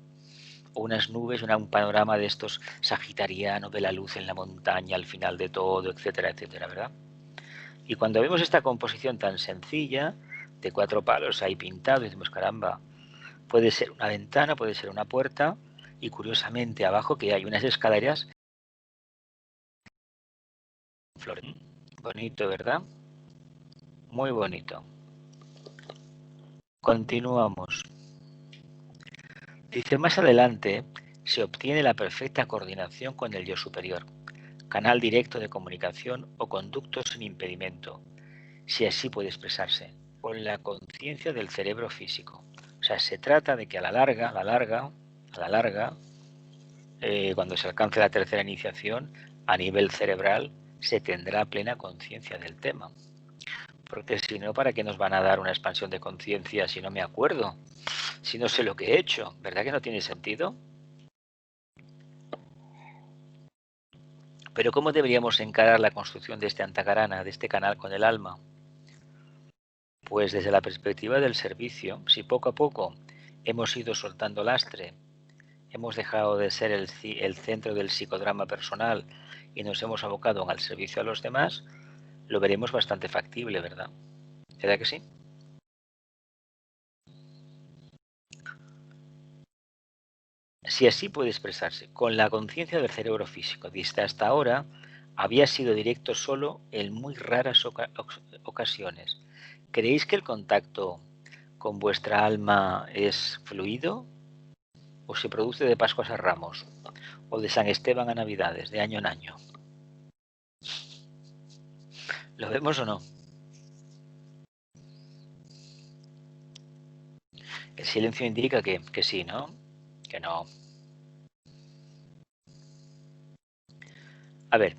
o unas nubes, un panorama de estos sagitarianos, de la luz en la montaña al final de todo, etcétera, etcétera, ¿verdad? Y cuando vemos esta composición tan sencilla, de 4 palos ahí pintados, decimos, caramba, puede ser una ventana, puede ser una puerta, y curiosamente abajo que hay unas escaleras. Bonito, ¿verdad? Muy bonito. Continuamos. Dice, más adelante se obtiene la perfecta coordinación con el yo superior, canal directo de comunicación o conducto sin impedimento, si así puede expresarse, con la conciencia del cerebro físico. O sea, se trata de que a la larga, cuando se alcance la tercera iniciación, a nivel cerebral, se tendrá plena conciencia del tema. Porque si no, ¿para qué nos van a dar una expansión de conciencia si no me acuerdo? Si no sé lo que he hecho, ¿verdad que no tiene sentido? Pero ¿cómo deberíamos encarar la construcción de este antakarana, de este canal con el alma? Pues desde la perspectiva del servicio, si poco a poco hemos ido soltando lastre, hemos dejado de ser el centro del psicodrama personal y nos hemos abocado al servicio a los demás, lo veremos bastante factible, ¿verdad? ¿Verdad que sí? si así puede expresarse, con la conciencia del cerebro físico. Dice, hasta ahora había sido directo solo en muy raras ocasiones. ¿Creéis que el contacto con vuestra alma es fluido? ¿O se produce de Pascuas a Ramos? ¿O de San Esteban a Navidades, de año en año? ¿Lo vemos o no? El silencio indica que sí, ¿no? Que no. A ver,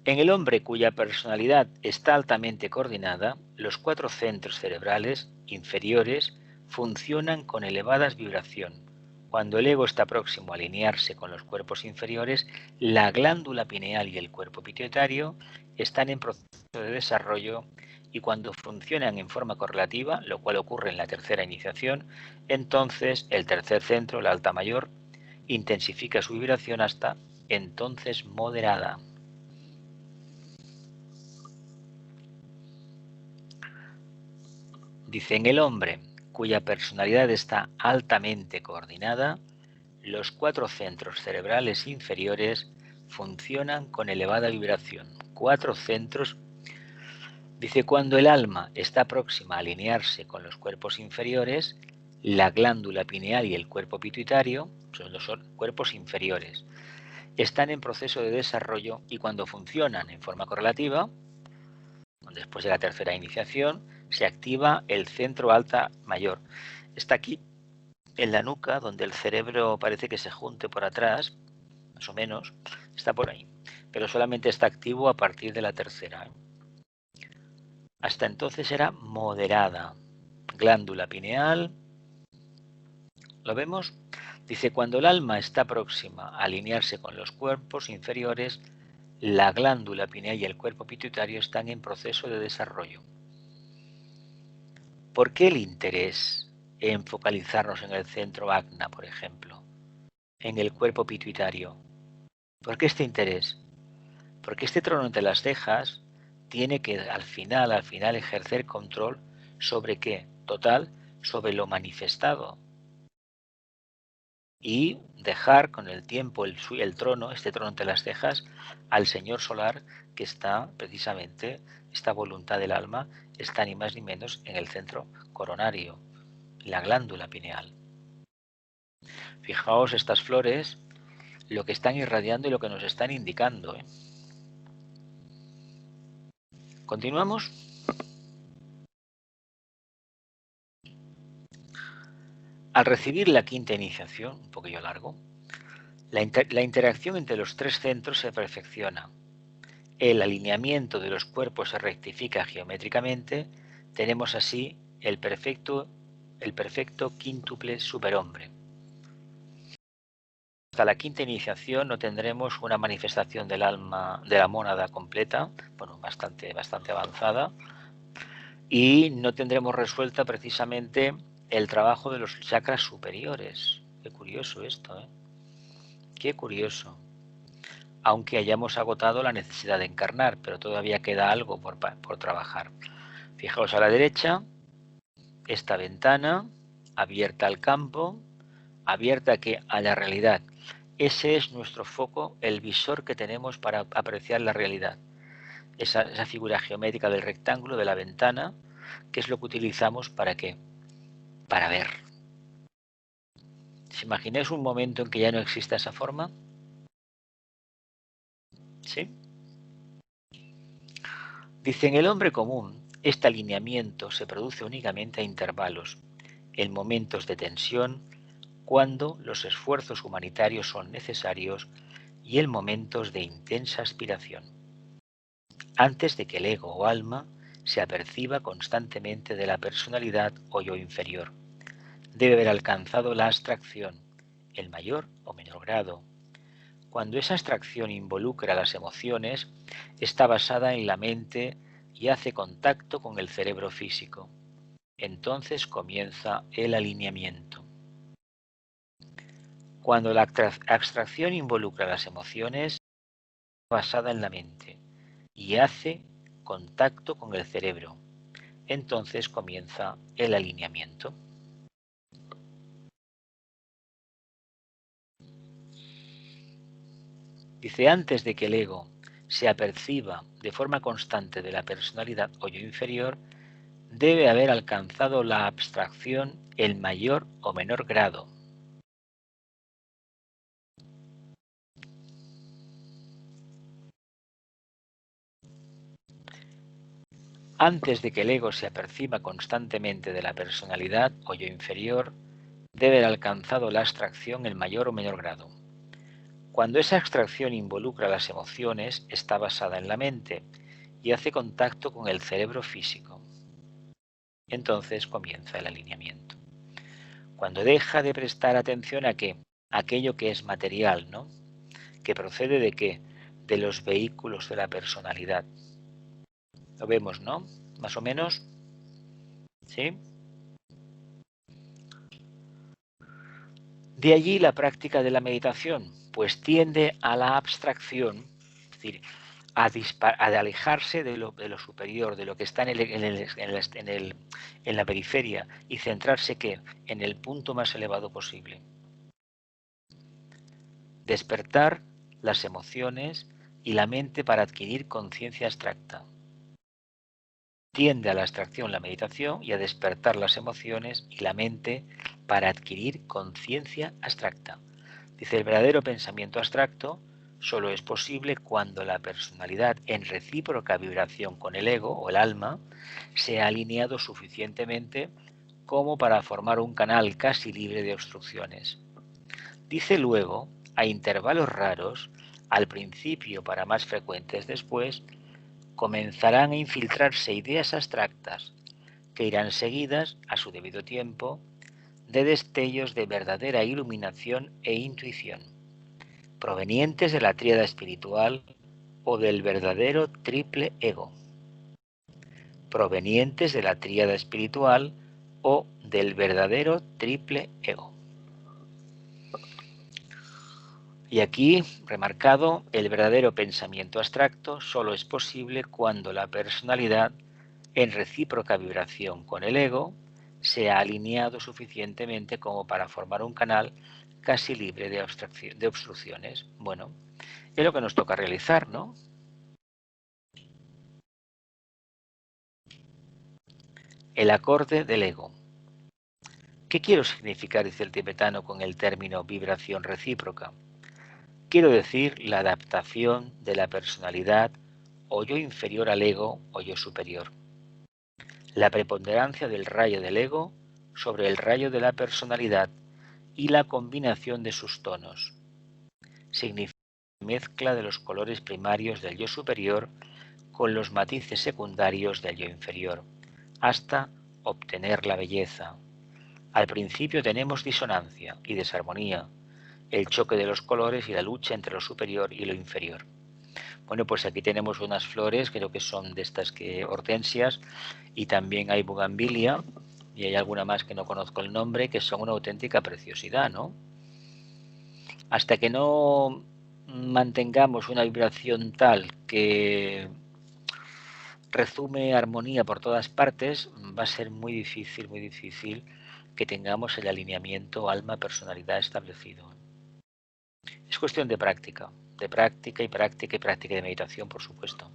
en el hombre cuya personalidad está altamente coordinada, los 4 centros cerebrales inferiores funcionan con elevadas vibración. Cuando el ego está próximo a alinearse con los cuerpos inferiores, la glándula pineal y el cuerpo pituitario están en proceso de desarrollo, y cuando funcionan en forma correlativa, lo cual ocurre en la tercera iniciación, entonces el tercer centro, la alta mayor, intensifica su vibración hasta entonces moderada. Dice, en el hombre cuya personalidad está altamente coordinada, los 4 centros cerebrales inferiores funcionan con elevada vibración. 4 centros. Dice, cuando el alma está próxima a alinearse con los cuerpos inferiores, la glándula pineal y el cuerpo pituitario, son los cuerpos inferiores, están en proceso de desarrollo, y cuando funcionan en forma correlativa, después de la tercera iniciación, se activa el centro alta mayor. Está aquí en la nuca, donde el cerebro parece que se junte por atrás, más o menos, está por ahí, pero solamente está activo a partir de la tercera. Hasta entonces era moderada. Glándula pineal, ¿lo vemos? Dice, cuando el alma está próxima a alinearse con los cuerpos inferiores, la glándula pineal y el cuerpo pituitario están en proceso de desarrollo. ¿Por qué el interés en focalizarnos en el centro agna, por ejemplo, en el cuerpo pituitario? ¿Por qué este interés? Porque este trono entre las cejas tiene que al final ejercer control sobre qué, total, sobre lo manifestado, y dejar con el tiempo el trono, este trono entre las cejas, al Señor solar, que está precisamente, esta voluntad del alma, está ni más ni menos en el centro coronario, la glándula pineal. Fijaos estas flores, lo que están irradiando y lo que nos están indicando. ¿Continuamos? Al recibir la quinta iniciación, un poquillo largo, la interacción entre los 3 centros se perfecciona. El alineamiento de los cuerpos se rectifica geométricamente. Tenemos así el perfecto quíntuple superhombre. Hasta la quinta iniciación no tendremos una manifestación del alma, de la mónada completa, bueno, bastante avanzada, y no tendremos resuelta precisamente el trabajo de los chakras superiores. Qué curioso esto, ¿eh? Qué curioso. Aunque hayamos agotado la necesidad de encarnar, pero todavía queda algo por trabajar. Fijaos a la derecha, esta ventana abierta al campo, abierta a la realidad. Ese es nuestro foco, el visor que tenemos para apreciar la realidad. Esa figura geométrica del rectángulo de la ventana, que es lo que utilizamos ¿para qué? Para ver. ¿Os imagináis un momento en que ya no exista esa forma? ¿Sí? Dice, en el hombre común, este alineamiento se produce únicamente a intervalos, en momentos de tensión, cuando los esfuerzos humanitarios son necesarios, y en momentos de intensa aspiración, antes de que el ego o alma se aperciba constantemente de la personalidad o yo inferior. Debe haber alcanzado la abstracción, en mayor o menor grado. Cuando esa abstracción involucra las emociones, está basada en la mente y hace contacto con el cerebro físico. Entonces comienza el alineamiento. Cuando la abstracción involucra las emociones, está basada en la mente y hace contacto con el cerebro. Entonces comienza el alineamiento. Dice, antes de que el ego se aperciba de forma constante de la personalidad o yo inferior, debe haber alcanzado la abstracción en mayor o menor grado. Antes de que el ego se aperciba constantemente de la personalidad o yo inferior, debe haber alcanzado la abstracción en mayor o menor grado. Cuando esa abstracción involucra las emociones, está basada en la mente y hace contacto con el cerebro físico. Entonces comienza el alineamiento. Cuando deja de prestar atención a qué, aquello que es material, ¿no? ¿Que procede de qué? De los vehículos de la personalidad. Lo vemos, ¿no? Más o menos. ¿Sí? De allí la práctica de la meditación, pues tiende a la abstracción, es decir, a alejarse de lo superior, de lo que está en la periferia y centrarse ¿qué? En el punto más elevado posible. Despertar las emociones y la mente para adquirir conciencia abstracta. Tiende a la abstracción la meditación y a despertar las emociones y la mente para adquirir conciencia abstracta. Dice, el verdadero pensamiento abstracto solo es posible cuando la personalidad en recíproca vibración con el ego o el alma se ha alineado suficientemente como para formar un canal casi libre de obstrucciones. Dice luego, a intervalos raros, al principio para más frecuentes después, comenzarán a infiltrarse ideas abstractas que irán seguidas, a su debido tiempo, de destellos de verdadera iluminación e intuición, provenientes de la tríada espiritual o del verdadero triple ego, provenientes de la tríada espiritual o del verdadero triple ego. Y aquí, remarcado, el verdadero pensamiento abstracto solo es posible cuando la personalidad, en recíproca vibración con el ego, se ha alineado suficientemente como para formar un canal casi libre de obstrucciones. Bueno, es lo que nos toca realizar, ¿no? El acorde del ego. ¿Qué quiero significar, dice el tibetano, con el término vibración recíproca? Quiero decir la adaptación de la personalidad o yo inferior al ego o yo superior. La preponderancia del rayo del ego sobre el rayo de la personalidad y la combinación de sus tonos. Significa la mezcla de los colores primarios del yo superior con los matices secundarios del yo inferior, hasta obtener la belleza. Al principio tenemos disonancia y desarmonía, el choque de los colores y la lucha entre lo superior y lo inferior. Bueno, pues aquí tenemos unas flores, creo que son de estas que hortensias, y también hay bugambilia, y hay alguna más que no conozco el nombre, que son una auténtica preciosidad, ¿no? Hasta que no mantengamos una vibración tal que resume armonía por todas partes, va a ser muy difícil que tengamos el alineamiento alma-personalidad establecido. Es cuestión de práctica y de meditación, por supuesto.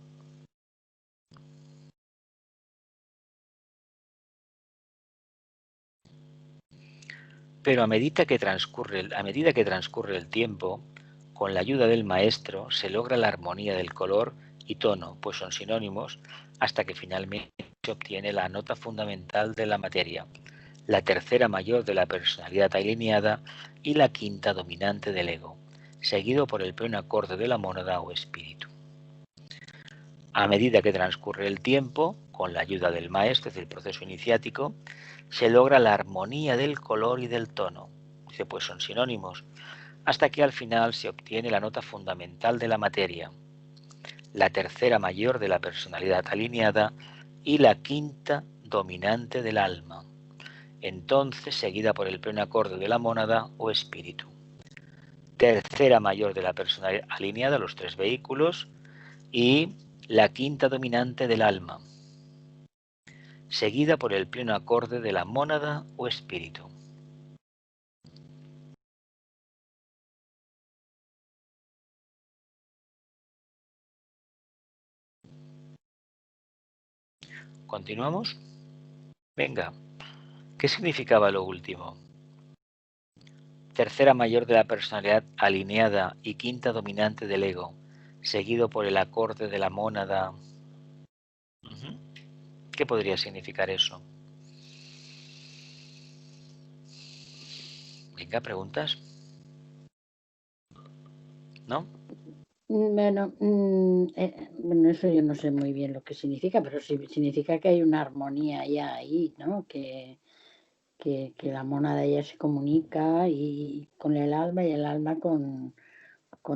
Pero a medida que transcurre el tiempo, con la ayuda del maestro se logra la armonía del color y tono, pues son sinónimos, hasta que finalmente se obtiene la nota fundamental de la materia, la tercera mayor de la personalidad alineada y la quinta dominante del ego, seguido por el pleno acorde de la mónada o espíritu. A medida que transcurre el tiempo, con la ayuda del maestro, es decir, el proceso iniciático, se logra la armonía del color y del tono. Dice, pues son sinónimos, hasta que al final se obtiene la nota fundamental de la materia, la tercera mayor de la personalidad alineada y la quinta dominante del alma, entonces seguida por el pleno acorde de la mónada o espíritu. Tercera mayor de la personalidad alineada, los tres vehículos, y la quinta dominante del alma, seguida por el pleno acorde de la mónada o espíritu. ¿Continuamos? Venga. ¿Qué significaba lo último? Tercera mayor de la personalidad alineada y quinta dominante del ego, seguido por el acorde de la mónada. ¿Qué podría significar eso? Venga, ¿preguntas? ¿No? Bueno, eso yo no sé muy bien lo que significa, pero sí significa que hay una armonía ya ahí, ¿no? Que la mónada ya se comunica y con el alma y el alma con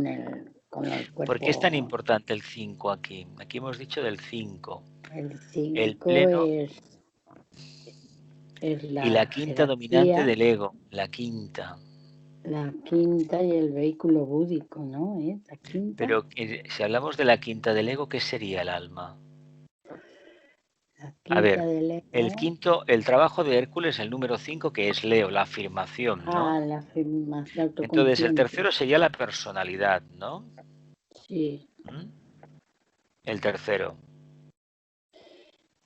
el cuerpo. ¿Por qué es tan importante el 5 aquí? Aquí hemos dicho del 5. El 5 el pleno es la y la quinta jerarquía, dominante del ego, la quinta. La quinta y el vehículo búdico, ¿no? La quinta. Pero si hablamos de la quinta del ego, ¿qué sería el alma? La quinta A ver, del ego. el quinto, el trabajo de Hércules, el número 5, que es Leo, la afirmación, ¿no? La afirmación. Entonces el tercero sería la personalidad, ¿no? Sí. El tercero.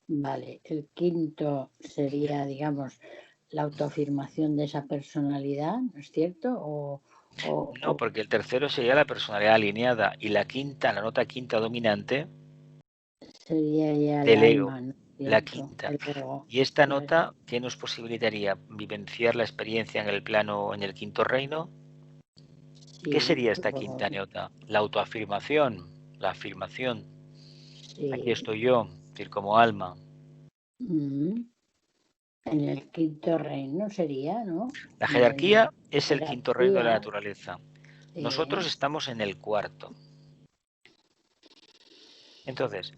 Vale, el quinto sería, digamos, la autoafirmación de esa personalidad, ¿no es cierto? No, porque el tercero sería la personalidad alineada y la quinta, la nota quinta dominante, sería ya del el ego, alma, ¿no? la quinta. Y esta nota, ¿qué nos posibilitaría vivenciar la experiencia en el plano, en el quinto reino? Sí, ¿qué sería esta quinta nota? La autoafirmación, la afirmación. Sí. Aquí estoy yo, es decir, como alma. En el quinto reino sería, ¿no? La jerarquía es el quinto reino de la naturaleza. Sí. Nosotros estamos en el cuarto. Entonces,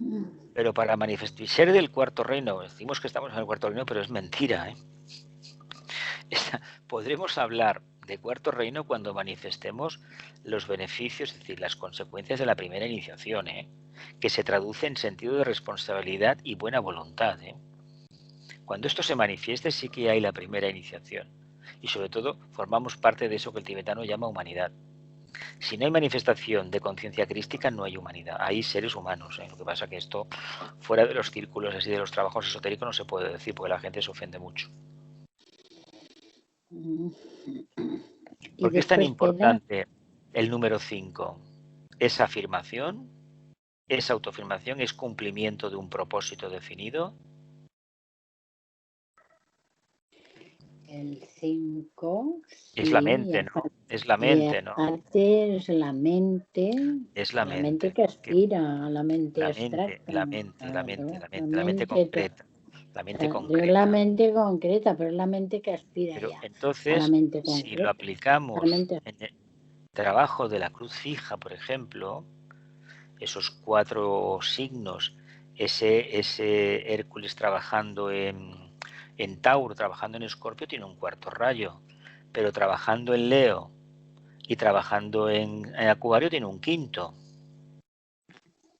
pero para ser del cuarto reino, decimos que estamos en el cuarto reino, pero es mentira, ¿eh? Podremos hablar de cuarto reino cuando manifestemos los beneficios, es decir, las consecuencias de la primera iniciación, que se traduce en sentido de responsabilidad y buena voluntad. Cuando esto se manifieste sí que hay la primera iniciación y sobre todo formamos parte de eso que el tibetano llama humanidad. Si no hay manifestación de conciencia crística, no hay humanidad. Hay seres humanos. Lo que pasa es que esto, fuera de los círculos así de los trabajos esotéricos, no se puede decir porque la gente se ofende mucho. ¿Por qué es tan importante el número 5? ¿Es afirmación? ¿Es autoafirmación? ¿Es cumplimiento de un propósito definido? El 5 es la mente, ¿no? Es la mente, ¿no? Aparte es la mente. Es la mente Que aspira a la mente abstracta. La mente concreta. La mente concreta. La mente concreta, pero es la mente que aspira. Pero ya entonces, a la mente concreta. Si lo aplicamos en el trabajo de la cruz fija, por ejemplo, esos 4 signos, ese Hércules trabajando en Tauro, trabajando en Escorpio, tiene un cuarto rayo, pero trabajando en Leo y trabajando en Acuario tiene un quinto.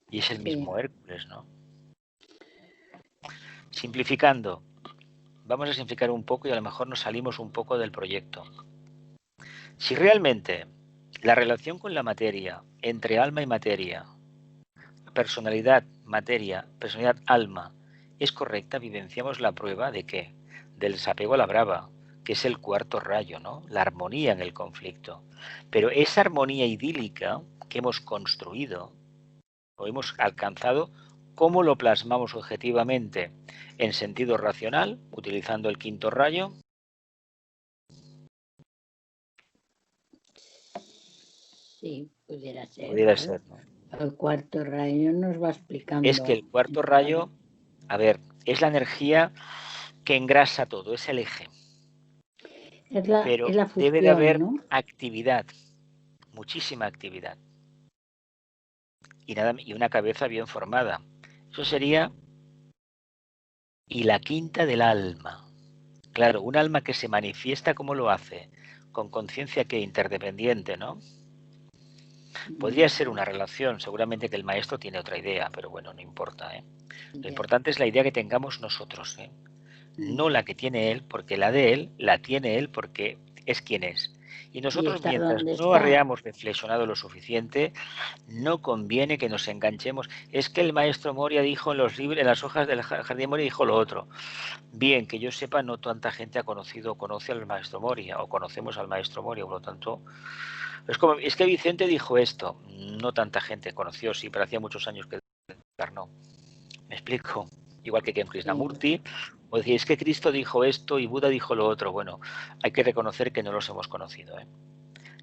Y es el mismo Hércules, ¿no? Simplificando, vamos a simplificar un poco y a lo mejor nos salimos un poco del proyecto. Si realmente la relación con la materia, entre alma y materia, personalidad, materia, personalidad, alma, es correcta, vivenciamos la prueba de ¿qué? Del desapego a la brava, que es el cuarto rayo, ¿no? La armonía en el conflicto. Pero esa armonía idílica que hemos construido o hemos alcanzado, ¿cómo lo plasmamos objetivamente en sentido racional, utilizando el quinto rayo? Sí, pudiera ser. Pudiera ser, ¿no? El cuarto rayo nos va explicando. Es que el cuarto rayo, a ver, es la energía que engrasa todo, es el eje. Pero es la fusión, debe de haber, ¿no? Actividad, muchísima actividad. Y una cabeza bien formada. Eso sería. Y la quinta del alma. Claro, un alma que se manifiesta, ¿cómo lo hace? Con conciencia que interdependiente, ¿no? Podría ser una relación, seguramente que el maestro tiene otra idea, pero bueno, no importa, ¿eh? Lo importante es la idea que tengamos nosotros, ¿eh? No la que tiene él, porque la de él la tiene él porque es quien es. Y nosotros, está mientras donde no está. hayamos reflexionado lo suficiente, no conviene que nos enganchemos. Es que el maestro Moria dijo en los libros, en las hojas del Jardín Moria dijo lo otro. Bien, que yo sepa, no tanta gente conoce al maestro Moria, o conocemos al maestro Moria, por lo tanto, es que Vicente dijo esto, no tanta gente conoció, sí, pero hacía muchos años que encarnó. ¿Me explico? Igual que Krishnamurti, o decir, es que Cristo dijo esto y Buda dijo lo otro. Bueno, hay que reconocer que no los hemos conocido, ¿eh?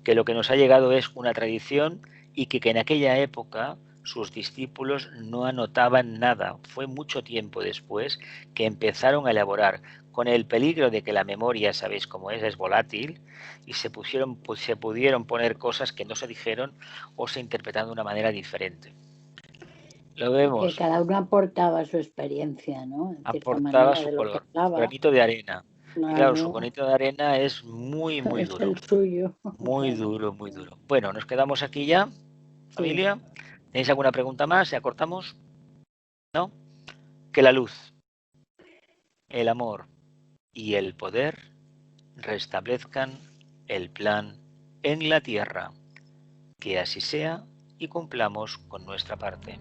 Que lo que nos ha llegado es una tradición y que en aquella época sus discípulos no anotaban nada. Fue mucho tiempo después que empezaron a elaborar, con el peligro de que la memoria, sabéis cómo es volátil, y se pudieron poner cosas que no se dijeron o se interpretaron de una manera diferente. Lo vemos. Que cada uno aportaba su experiencia, ¿no? En cierta Aportaba manera su de lo que color, su hablaba. granito de arena. Claro. Y claro, su granito de arena es muy, muy es duro. el suyo. Muy claro. duro, muy duro. Bueno, nos quedamos aquí ya, familia. Sí. ¿Tenéis alguna pregunta más? ¿Ya cortamos? ¿No? Que la luz, el amor y el poder restablezcan el plan en la tierra. Que así sea y cumplamos con nuestra parte.